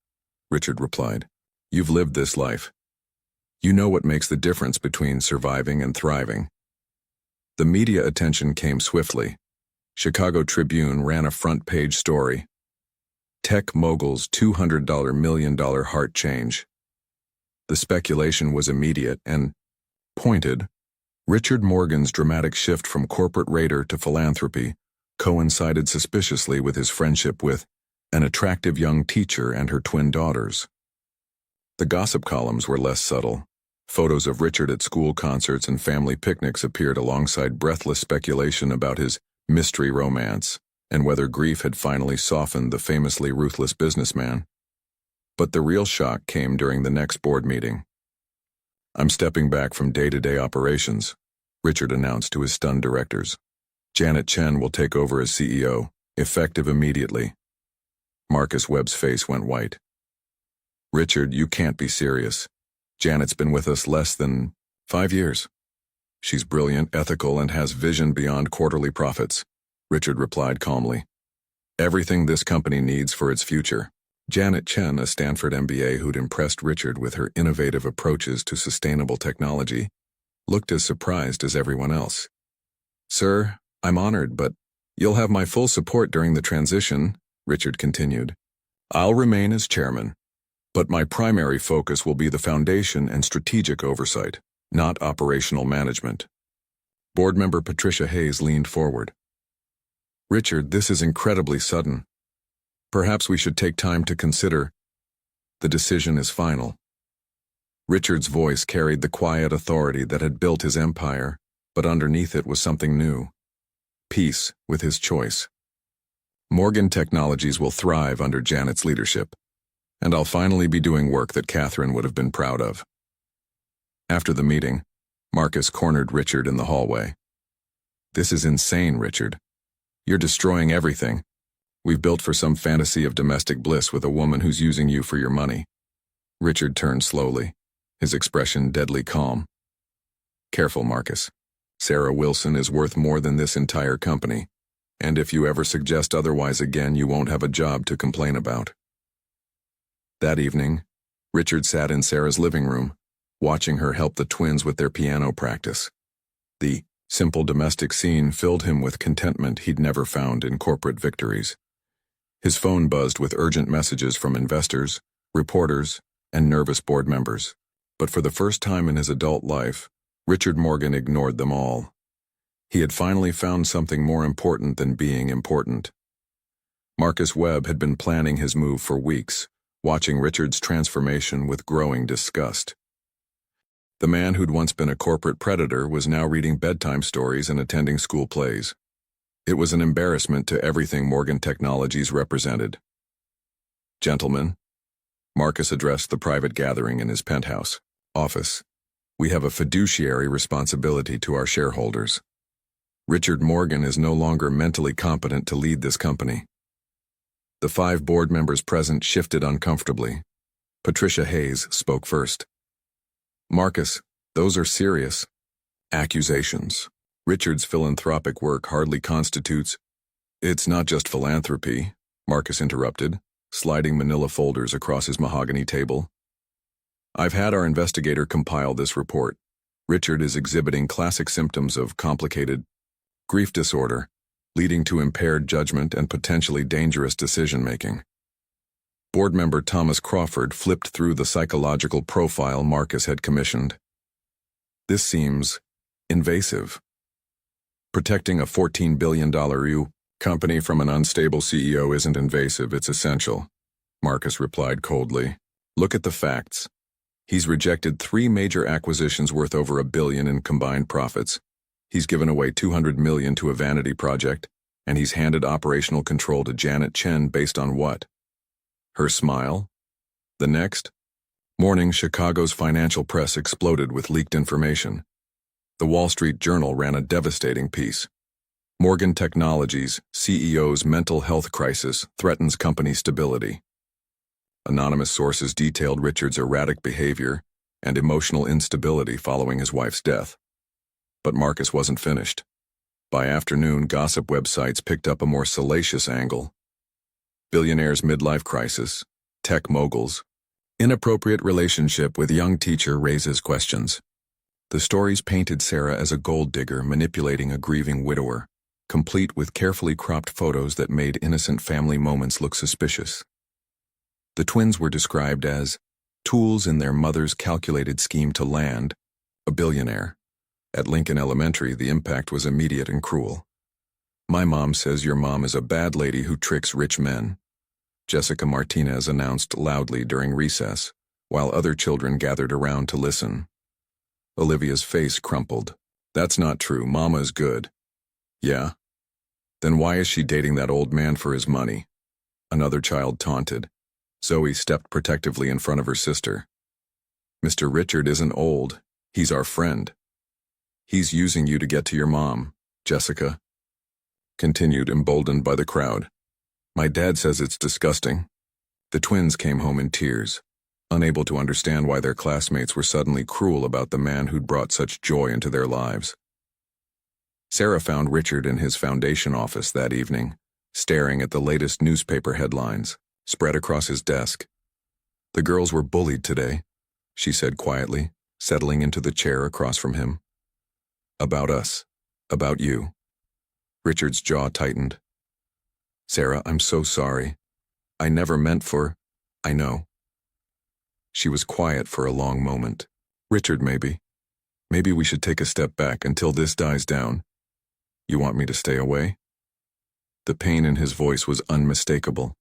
Richard replied. "You've lived this life." You know what makes the difference between surviving and thriving. The media attention came swiftly. Chicago Tribune ran a front-page story. Tech mogul's $200 million heart change. The speculation was immediate and pointed. Richard Morgan's dramatic shift from corporate raider to philanthropy coincided suspiciously with his friendship with an attractive young teacher and her twin daughters. The gossip columns were less subtle. Photos of Richard at school concerts and family picnics appeared alongside breathless speculation about his mystery romance and whether grief had finally softened the famously ruthless businessman. But the real shock came during the next board meeting. "I'm stepping back from day-to-day operations," Richard announced to his stunned directors. "Janet Chen will take over as CEO, effective immediately." Marcus Webb's face went white. "Richard, you can't be serious. Janet's been with us less than 5 years. She's brilliant, ethical, and has vision beyond quarterly profits," Richard replied calmly. "Everything this company needs for its future." Janet Chen, a Stanford MBA who'd impressed Richard with her innovative approaches to sustainable technology, looked as surprised as everyone else. "Sir, I'm honored, but you'll have my full support during the transition," Richard continued. "I'll remain as chairman, but my primary focus will be the foundation and strategic oversight, not operational management." Board member Patricia Hayes leaned forward. "Richard, this is incredibly sudden. Perhaps we should take time to consider. The decision is final." Richard's voice carried the quiet authority that had built his empire, but underneath it was something new. Peace with his choice. "Morgan Technologies will thrive under Janet's leadership, and I'll finally be doing work that Catherine would have been proud of." After the meeting, Marcus cornered Richard in the hallway. "This is insane, Richard. You're destroying everything we've built for some fantasy of domestic bliss with a woman who's using you for your money." Richard turned slowly, his expression deadly calm. "Careful, Marcus. Sarah Wilson is worth more than this entire company, and if you ever suggest otherwise again, you won't have a job to complain about." That evening, Richard sat in Sarah's living room, watching her help the twins with their piano practice. The simple domestic scene filled him with contentment he'd never found in corporate victories. His phone buzzed with urgent messages from investors, reporters, and nervous board members. But for the first time in his adult life, Richard Morgan ignored them all. He had finally found something more important than being important. Marcus Webb had been planning his move for weeks, watching Richard's transformation with growing disgust. The man who'd once been a corporate predator was now reading bedtime stories and attending school plays. It was an embarrassment to everything Morgan Technologies represented. "Gentlemen," Marcus addressed the private gathering in his penthouse office, "we have a fiduciary responsibility to our shareholders. Richard Morgan is no longer mentally competent to lead this company." The 5 board members present shifted uncomfortably. Patricia Hayes spoke first. "Marcus, those are serious accusations. Richard's philanthropic work hardly constitutes—" "It's not just philanthropy," Marcus interrupted, sliding manila folders across his mahogany table. "I've had our investigator compile this report. Richard is exhibiting classic symptoms of complicated grief disorder, leading to impaired judgment and potentially dangerous decision-making." Board member Thomas Crawford flipped through the psychological profile Marcus had commissioned. "This seems invasive. Protecting a $14 billion U company from an unstable CEO isn't invasive, it's essential," Marcus replied coldly. "Look at the facts. He's rejected 3 major acquisitions worth over $1 billion in combined profits. He's given away $200 million to a vanity project, and he's handed operational control to Janet Chen based on what? Her smile? The next morning, Chicago's financial press exploded with leaked information. The Wall Street Journal ran a devastating piece. "Morgan Technologies CEO's mental health crisis threatens company stability." Anonymous sources detailed Richard's erratic behavior and emotional instability following his wife's death. But Marcus wasn't finished. By afternoon, gossip websites picked up a more salacious angle. Billionaire's midlife crisis, tech moguls, Inappropriate relationship with young teacher raises questions. The stories painted Sarah as a gold digger manipulating a grieving widower, complete with carefully cropped photos that made innocent family moments look suspicious. The twins were described as tools in their mother's calculated scheme to land a billionaire. At Lincoln Elementary, the impact was immediate and cruel. "My mom says your mom is a bad lady who tricks rich men," Jessica Martinez announced loudly during recess, while other children gathered around to listen. Olivia's face crumpled. "That's not true. Mama is good." "Yeah? Then why is she dating that old man for his money?" Another child taunted. Zoe stepped protectively in front of her sister. "Mr. Richard isn't old. He's our friend." "He's using you to get to your mom," Jessica continued, emboldened by the crowd. "My dad says it's disgusting." The twins came home in tears, unable to understand why their classmates were suddenly cruel about the man who'd brought such joy into their lives. Sarah found Richard in his foundation office that evening, staring at the latest newspaper headlines spread across his desk. "The girls were bullied today," she said quietly, settling into the chair across from him. "About us. About you." Richard's jaw tightened. "Sarah, I'm so sorry. I never meant for—" "I know." She was quiet for a long moment. "Richard, maybe we should take a step back until this dies down. You want me to stay away?" The pain in his voice was unmistakable.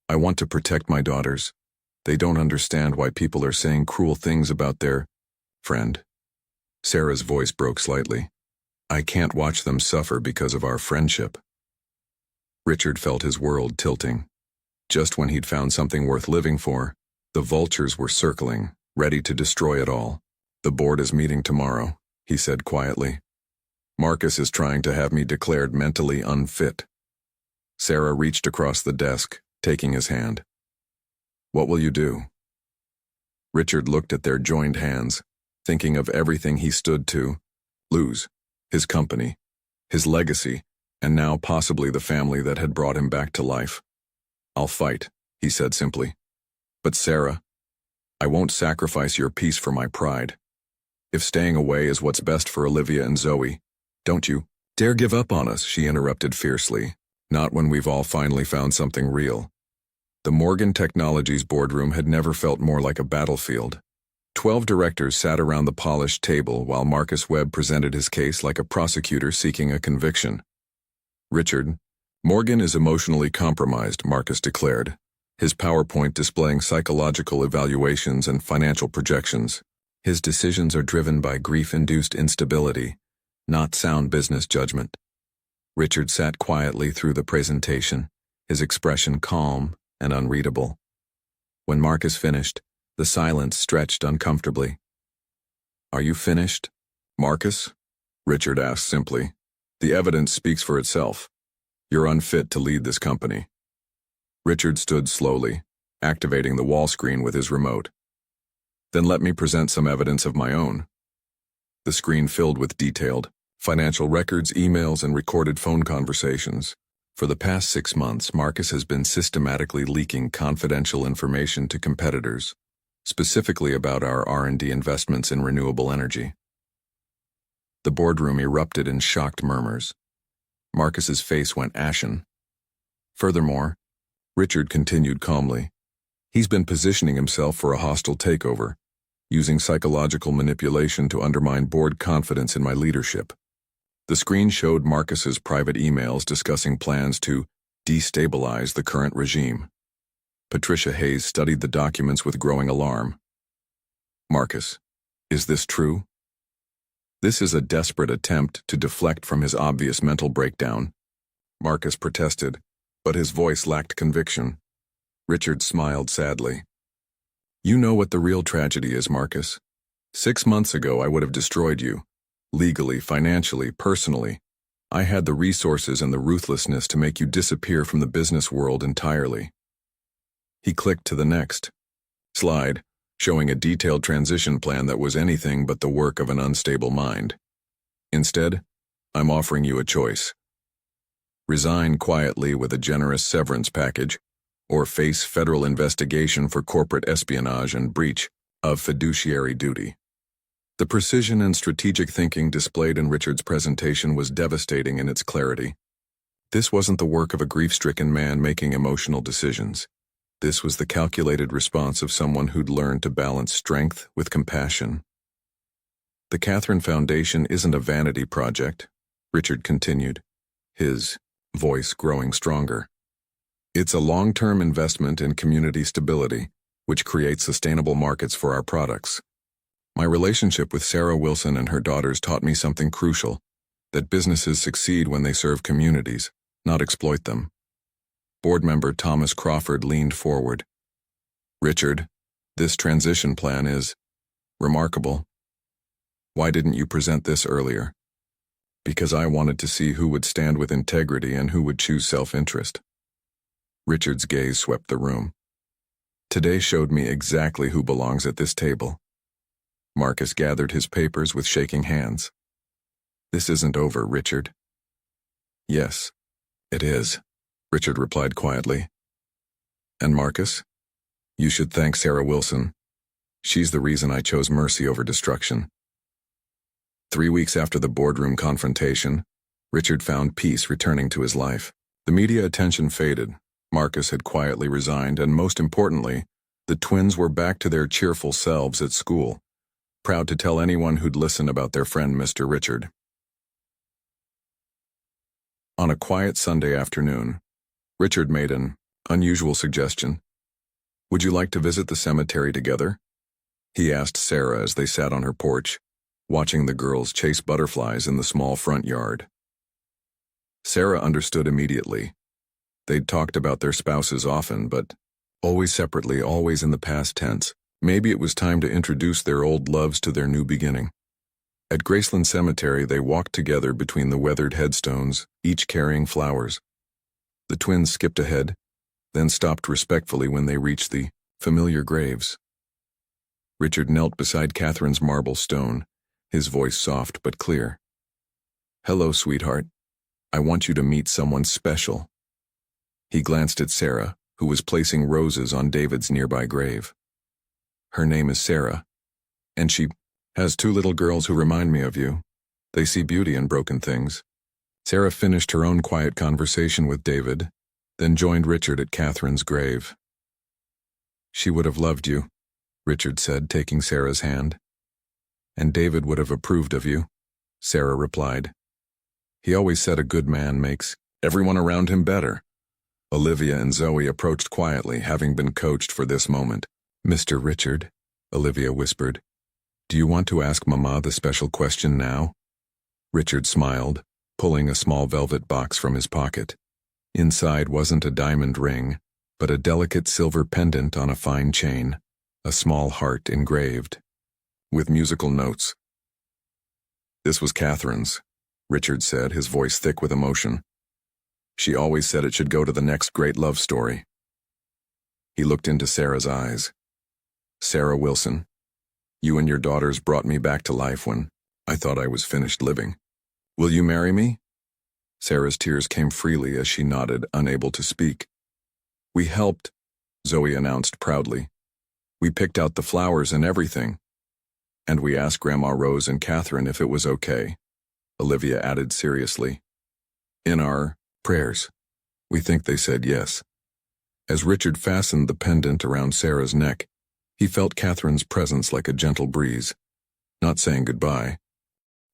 "I want to protect my daughters. They don't understand why people are saying cruel things about their friend." Sarah's voice broke slightly. "I can't watch them suffer because of our friendship." Richard felt his world tilting. Just when he'd found something worth living for, the vultures were circling, ready to destroy it all. "The board is meeting tomorrow," he said quietly. "Marcus is trying to have me declared mentally unfit." Sarah reached across the desk, taking his hand. "What will you do?" Richard looked at their joined hands, thinking of everything he stood to lose: his company, his legacy, and now possibly the family that had brought him back to life. "I'll fight," he said simply. "But Sarah, I won't sacrifice your peace for my pride. If staying away is what's best for Olivia and Zoe, don't you dare give up on us," she interrupted fiercely. "Not when we've all finally found something real." The Morgan Technologies boardroom had never felt more like a battlefield. 12 directors sat around the polished table while Marcus Webb presented his case like a prosecutor seeking a conviction. "Richard, Morgan is emotionally compromised," Marcus declared, his PowerPoint displaying psychological evaluations and financial projections. "His decisions are driven by grief-induced instability, not sound business judgment." Richard sat quietly through the presentation, his expression calm and unreadable. When Marcus finished, the silence stretched uncomfortably. "Are you finished, Marcus?" Richard asked simply. "The evidence speaks for itself. You're unfit to lead this company." Richard stood slowly, activating the wall screen with his remote. "Then let me present some evidence of my own." The screen filled with detailed financial records, emails, and recorded phone conversations. For the past 6 months, Marcus has been systematically leaking confidential information to competitors, specifically about our R&D investments in renewable energy. The boardroom erupted in shocked murmurs. Marcus's face went ashen. Furthermore, Richard continued calmly, he's been positioning himself for a hostile takeover, using psychological manipulation to undermine board confidence in my leadership. The screen showed Marcus's private emails discussing plans to destabilize the current regime. Patricia Hayes studied the documents with growing alarm. "Marcus, is this true?" "This is a desperate attempt to deflect from his obvious mental breakdown," Marcus protested, but his voice lacked conviction. Richard smiled sadly. "You know what the real tragedy is, Marcus. 6 months ago I would have destroyed you. Legally, financially, personally. I had the resources and the ruthlessness to make you disappear from the business world entirely." He clicked to the next slide, showing a detailed transition plan that was anything but the work of an unstable mind. "Instead, I'm offering you a choice. Resign quietly with a generous severance package, or face federal investigation for corporate espionage and breach of fiduciary duty. The precision and strategic thinking displayed in Richard's presentation was devastating in its clarity. This wasn't the work of a grief-stricken man making emotional decisions. This was the calculated response of someone who'd learned to balance strength with compassion. The Catherine Foundation isn't a vanity project, Richard continued, his voice growing stronger. It's a long-term investment in community stability, which creates sustainable markets for our products. My relationship with Sarah Wilson and her daughters taught me something crucial, that businesses succeed when they serve communities, not exploit them. Board member Thomas Crawford leaned forward. Richard, this transition plan is remarkable. Why didn't you present this earlier? Because I wanted to see who would stand with integrity and who would choose self-interest. Richard's gaze swept the room. Today showed me exactly who belongs at this table. Marcus gathered his papers with shaking hands. This isn't over, Richard. Yes, it is, Richard replied quietly. And Marcus, you should thank Sarah Wilson. She's the reason I chose mercy over destruction. 3 weeks after the boardroom confrontation, Richard found peace returning to his life. The media attention faded, Marcus had quietly resigned, and most importantly, the twins were back to their cheerful selves at school, proud to tell anyone who'd listen about their friend Mr. Richard. On a quiet Sunday afternoon, Richard made an unusual suggestion. Would you like to visit the cemetery together? He asked Sarah as they sat on her porch, watching the girls chase butterflies in the small front yard. Sarah understood immediately. They'd talked about their spouses often, but always separately, always in the past tense. Maybe it was time to introduce their old loves to their new beginning. At Graceland Cemetery, they walked together between the weathered headstones, each carrying flowers. The twins skipped ahead, then stopped respectfully when they reached the familiar graves. Richard knelt beside Catherine's marble stone, his voice soft but clear. Hello, sweetheart. I want you to meet someone special. He glanced at Sarah, who was placing roses on David's nearby grave. Her name is Sarah, and she has 2 little girls who remind me of you. They see beauty in broken things. Sarah finished her own quiet conversation with David, then joined Richard at Catherine's grave. She would have loved you, Richard said, taking Sarah's hand. And David would have approved of you, Sarah replied. He always said a good man makes everyone around him better. Olivia and Zoe approached quietly, having been coached for this moment. Mr. Richard, Olivia whispered, do you want to ask Mama the special question now? Richard smiled, pulling a small velvet box from his pocket. Inside wasn't a diamond ring, but a delicate silver pendant on a fine chain, a small heart engraved, with musical notes. This was Catherine's, Richard said, his voice thick with emotion. She always said it should go to the next great love story. He looked into Sarah's eyes. Sarah Wilson, you and your daughters brought me back to life when I thought I was finished living. Will you marry me? Sarah's tears came freely as she nodded, unable to speak. We helped, Zoe announced proudly. We picked out the flowers and everything. And we asked Grandma Rose and Catherine if it was okay, Olivia added seriously. In our prayers, we think they said yes. As Richard fastened the pendant around Sarah's neck, he felt Catherine's presence like a gentle breeze, not saying goodbye,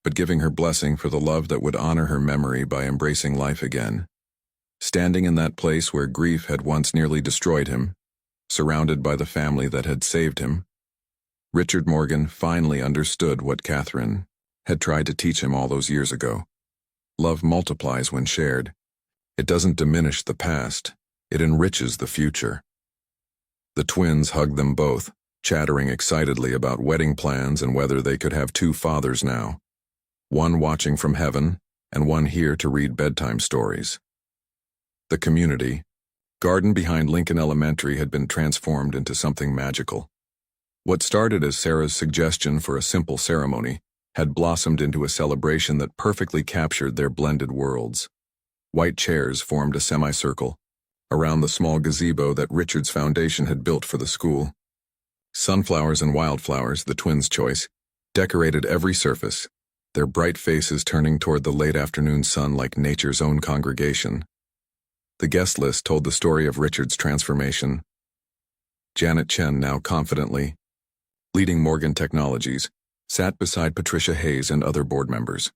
but giving her blessing for the love that would honor her memory by embracing life again. Standing in that place where grief had once nearly destroyed him, surrounded by the family that had saved him, Richard Morgan finally understood what Catherine had tried to teach him all those years ago. Love multiplies when shared. It doesn't diminish the past, it enriches the future. The twins hugged them both, chattering excitedly about wedding plans and whether they could have 2 fathers now. One watching from heaven, and one here to read bedtime stories. The community, garden behind Lincoln Elementary, had been transformed into something magical. What started as Sarah's suggestion for a simple ceremony had blossomed into a celebration that perfectly captured their blended worlds. White chairs formed a semicircle, around the small gazebo that Richard's foundation had built for the school. Sunflowers and wildflowers, the twins' choice, decorated every surface, their bright faces turning toward the late afternoon sun like nature's own congregation. The guest list told the story of Richard's transformation. Janet Chen, now confidently leading Morgan Technologies, sat beside Patricia Hayes and other board members.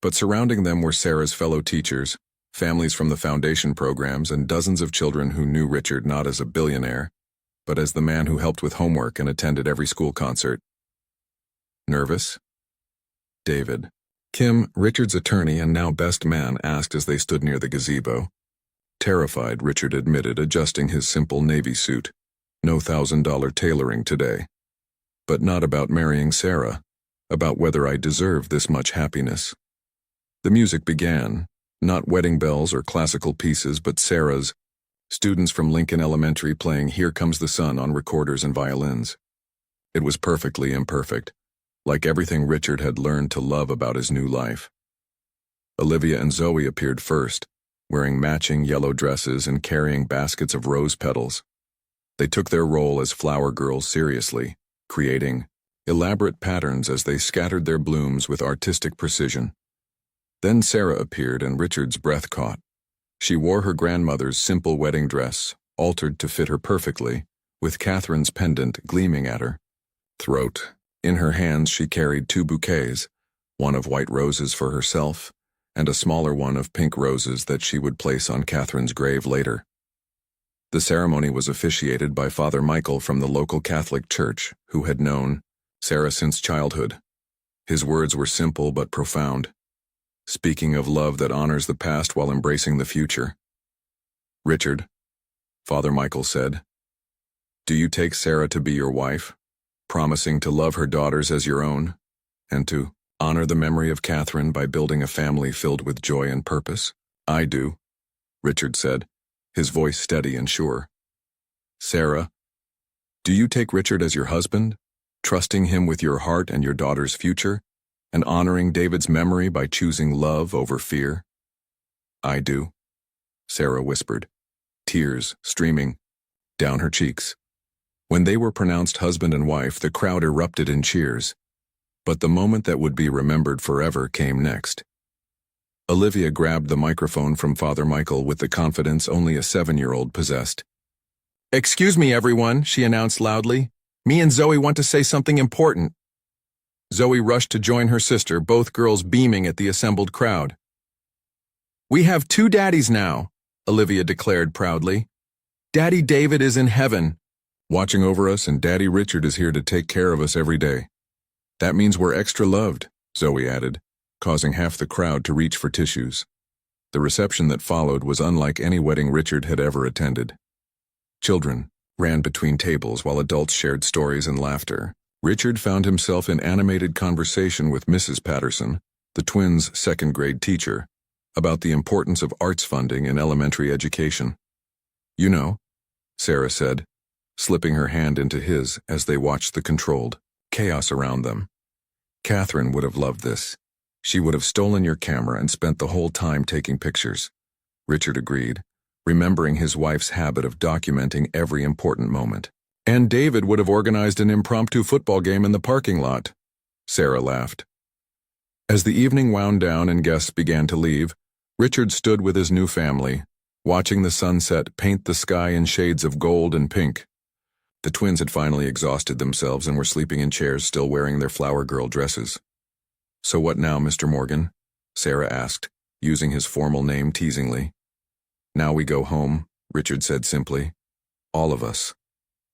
But surrounding them were Sarah's fellow teachers, families from the foundation programs, and dozens of children who knew Richard not as a billionaire, but as the man who helped with homework and attended every school concert. Nervous? David, Kim, Richard's attorney and now best man, asked as they stood near the gazebo. Terrified, Richard admitted, adjusting his simple navy suit. No $1,000 tailoring today. But not about marrying Sarah, about whether I deserve this much happiness. The music began, not wedding bells or classical pieces, but Sarah's, students from Lincoln Elementary playing Here Comes the Sun on recorders and violins. It was perfectly imperfect, like everything Richard had learned to love about his new life. Olivia and Zoe appeared first, wearing matching yellow dresses and carrying baskets of rose petals. They took their role as flower girls seriously, creating elaborate patterns as they scattered their blooms with artistic precision. Then Sarah appeared and Richard's breath caught. She wore her grandmother's simple wedding dress, altered to fit her perfectly, with Catherine's pendant gleaming at her throat. In her hands she carried 2 bouquets, one of white roses for herself, and a smaller one of pink roses that she would place on Catherine's grave later. The ceremony was officiated by Father Michael from the local Catholic church, who had known Sarah since childhood. His words were simple but profound, speaking of love that honors the past while embracing the future. Richard, Father Michael said, do you take Sarah to be your wife, promising to love her daughters as your own, and to honor the memory of Catherine by building a family filled with joy and purpose? I do, Richard said, his voice steady and sure. Sarah, do you take Richard as your husband, trusting him with your heart and your daughter's future, and honoring David's memory by choosing love over fear? I do, Sarah whispered, tears streaming down her cheeks. When they were pronounced husband and wife, the crowd erupted in cheers. But the moment that would be remembered forever came next. Olivia grabbed the microphone from Father Michael with the confidence only a 7-year-old possessed. Excuse me, everyone, she announced loudly. Me and Zoe want to say something important. Zoe rushed to join her sister, both girls beaming at the assembled crowd. We have 2 daddies now, Olivia declared proudly. Daddy David is in heaven, watching over us, and Daddy Richard is here to take care of us every day. That means we're extra loved, Zoe added, causing half the crowd to reach for tissues. The reception that followed was unlike any wedding Richard had ever attended. Children ran between tables while adults shared stories and laughter. Richard found himself in animated conversation with Mrs. Patterson, the twins' 2nd-grade teacher, about the importance of arts funding in elementary education. You know, Sarah said, slipping her hand into his as they watched the controlled chaos around them. Catherine would have loved this. She would have stolen your camera and spent the whole time taking pictures. Richard agreed, remembering his wife's habit of documenting every important moment. And David would have organized an impromptu football game in the parking lot. Sarah laughed. As the evening wound down and guests began to leave, Richard stood with his new family, watching the sunset paint the sky in shades of gold and pink. The twins had finally exhausted themselves and were sleeping in chairs, still wearing their flower girl dresses. So what now, Mr. Morgan? Sarah asked, using his formal name teasingly. Now we go home, Richard said simply. All of us.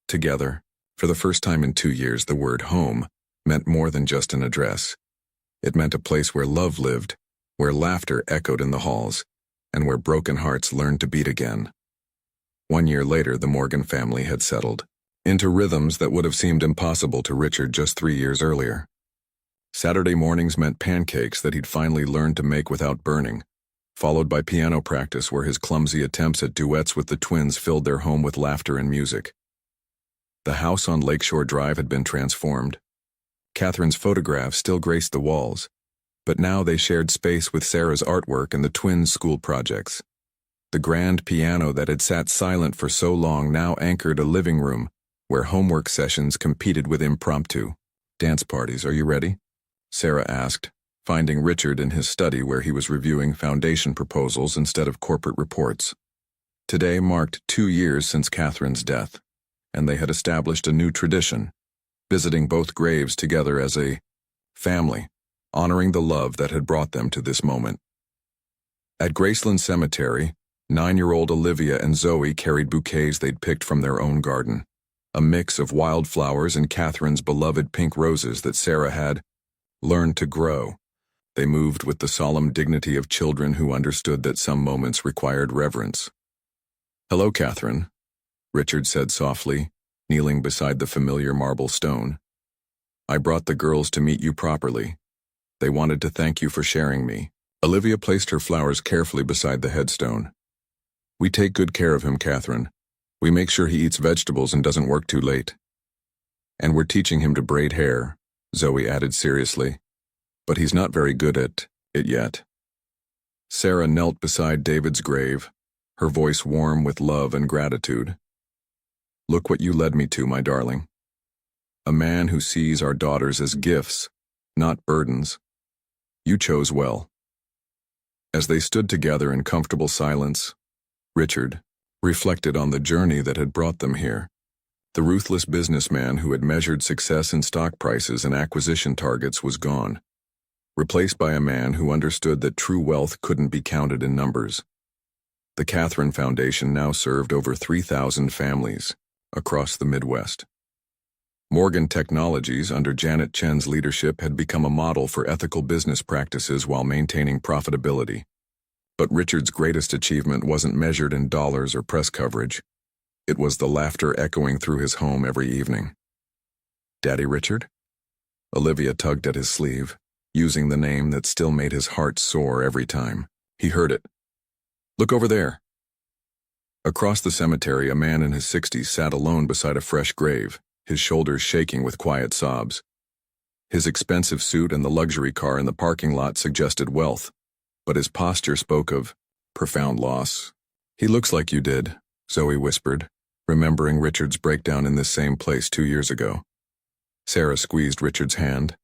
Together. For the first time in 2 years, the word home meant more than just an address. It meant a place where love lived, where laughter echoed in the halls, and where broken hearts learned to beat again. 1 year later, the Morgan family had settled into rhythms that would have seemed impossible to Richard just 3 years earlier. Saturday mornings meant pancakes that he'd finally learned to make without burning, followed by piano practice where his clumsy attempts at duets with the twins filled their home with laughter and music. The house on Lakeshore Drive had been transformed. Catherine's photographs still graced the walls, but now they shared space with Sarah's artwork and the twins' school projects. The grand piano that had sat silent for so long now anchored a living room where homework sessions competed with impromptu dance parties. Are you ready? Sarah asked, finding Richard in his study where he was reviewing foundation proposals instead of corporate reports. Today marked 2 years since Catherine's death, and they had established a new tradition, visiting both graves together as a family, honoring the love that had brought them to this moment. At Graceland Cemetery, 9-year-old Olivia and Zoe carried bouquets they'd picked from their own garden, a mix of wildflowers and Catherine's beloved pink roses that Sarah had learned to grow. They moved with the solemn dignity of children who understood that some moments required reverence. "Hello, Catherine," Richard said softly, kneeling beside the familiar marble stone. "I brought the girls to meet you properly. They wanted to thank you for sharing me." Olivia placed her flowers carefully beside the headstone. "We take good care of him, Catherine. We make sure he eats vegetables and doesn't work too late. And we're teaching him to braid hair," Zoe added seriously. "But he's not very good at it yet." Sarah knelt beside David's grave, her voice warm with love and gratitude. "Look what you led me to, my darling. A man who sees our daughters as gifts, not burdens. You chose well." As they stood together in comfortable silence, Richard reflected on the journey that had brought them here. The ruthless businessman who had measured success in stock prices and acquisition targets was gone, replaced by a man who understood that true wealth couldn't be counted in numbers. The Catherine Foundation now served over 3,000 families across the Midwest. Morgan Technologies, under Janet Chen's leadership, had become a model for ethical business practices while maintaining profitability. But Richard's greatest achievement wasn't measured in dollars or press coverage. It was the laughter echoing through his home every evening. "Daddy Richard?" Olivia tugged at his sleeve, using the name that still made his heart soar every time he heard it. "Look over there." Across the cemetery, a man in his 60s sat alone beside a fresh grave, his shoulders shaking with quiet sobs. His expensive suit and the luxury car in the parking lot suggested wealth, but his posture spoke of profound loss. "He looks like you did," Zoe whispered, remembering Richard's breakdown in this same place 2 years ago. Sarah squeezed Richard's hand.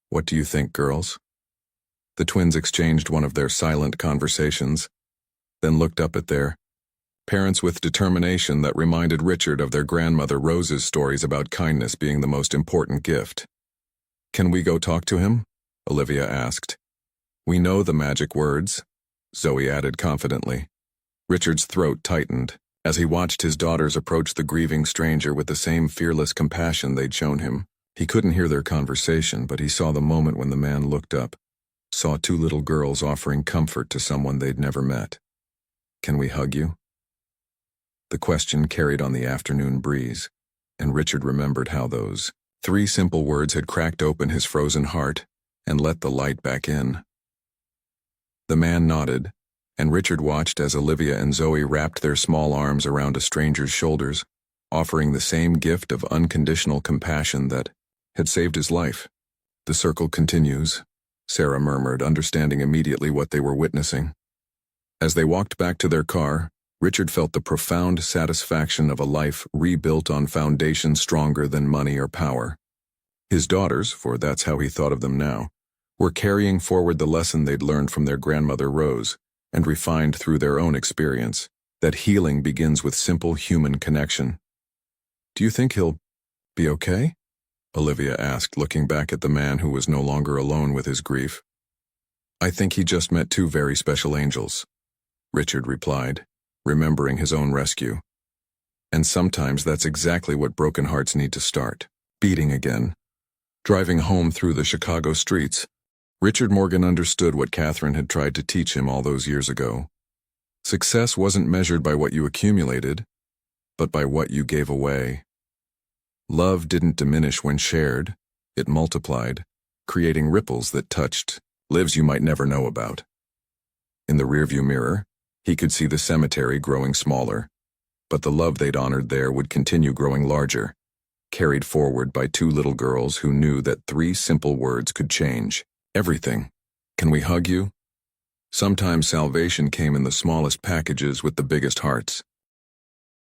"What do you think, girls?" The twins exchanged one of their silent conversations, then looked up at their parents with determination that reminded Richard of their grandmother Rose's stories about kindness being the most important gift. "Can we go talk to him?" Olivia asked. "We know the magic words," Zoe added confidently. Richard's throat tightened as he watched his daughters approach the grieving stranger with the same fearless compassion they'd shown him. He couldn't hear their conversation, but he saw the moment when the man looked up, saw 2 little girls offering comfort to someone they'd never met. "Can we hug you?" The question carried on the afternoon breeze, and Richard remembered how those 3 simple words had cracked open his frozen heart and let the light back in. The man nodded, and Richard watched as Olivia and Zoe wrapped their small arms around a stranger's shoulders, offering the same gift of unconditional compassion that had saved his life. "The circle continues," Sarah murmured, understanding immediately what they were witnessing. As they walked back to their car, Richard felt the profound satisfaction of a life rebuilt on foundations stronger than money or power. His daughters, for that's how he thought of them now, were carrying forward the lesson they'd learned from their grandmother Rose and refined through their own experience, that healing begins with simple human connection. "Do you think he'll be okay?" Olivia asked, looking back at the man who was no longer alone with his grief. "I think he just met 2 very special angels," Richard replied, remembering his own rescue. "And sometimes that's exactly what broken hearts need to start, beating again." Driving home through the Chicago streets, Richard Morgan understood what Catherine had tried to teach him all those years ago. Success wasn't measured by what you accumulated, but by what you gave away. Love didn't diminish when shared, it multiplied, creating ripples that touched lives you might never know about. In the rearview mirror, he could see the cemetery growing smaller, but the love they'd honored there would continue growing larger, carried forward by 2 little girls who knew that 3 simple words could change everything. "Can we hug you?" Sometimes salvation came in the smallest packages with the biggest hearts.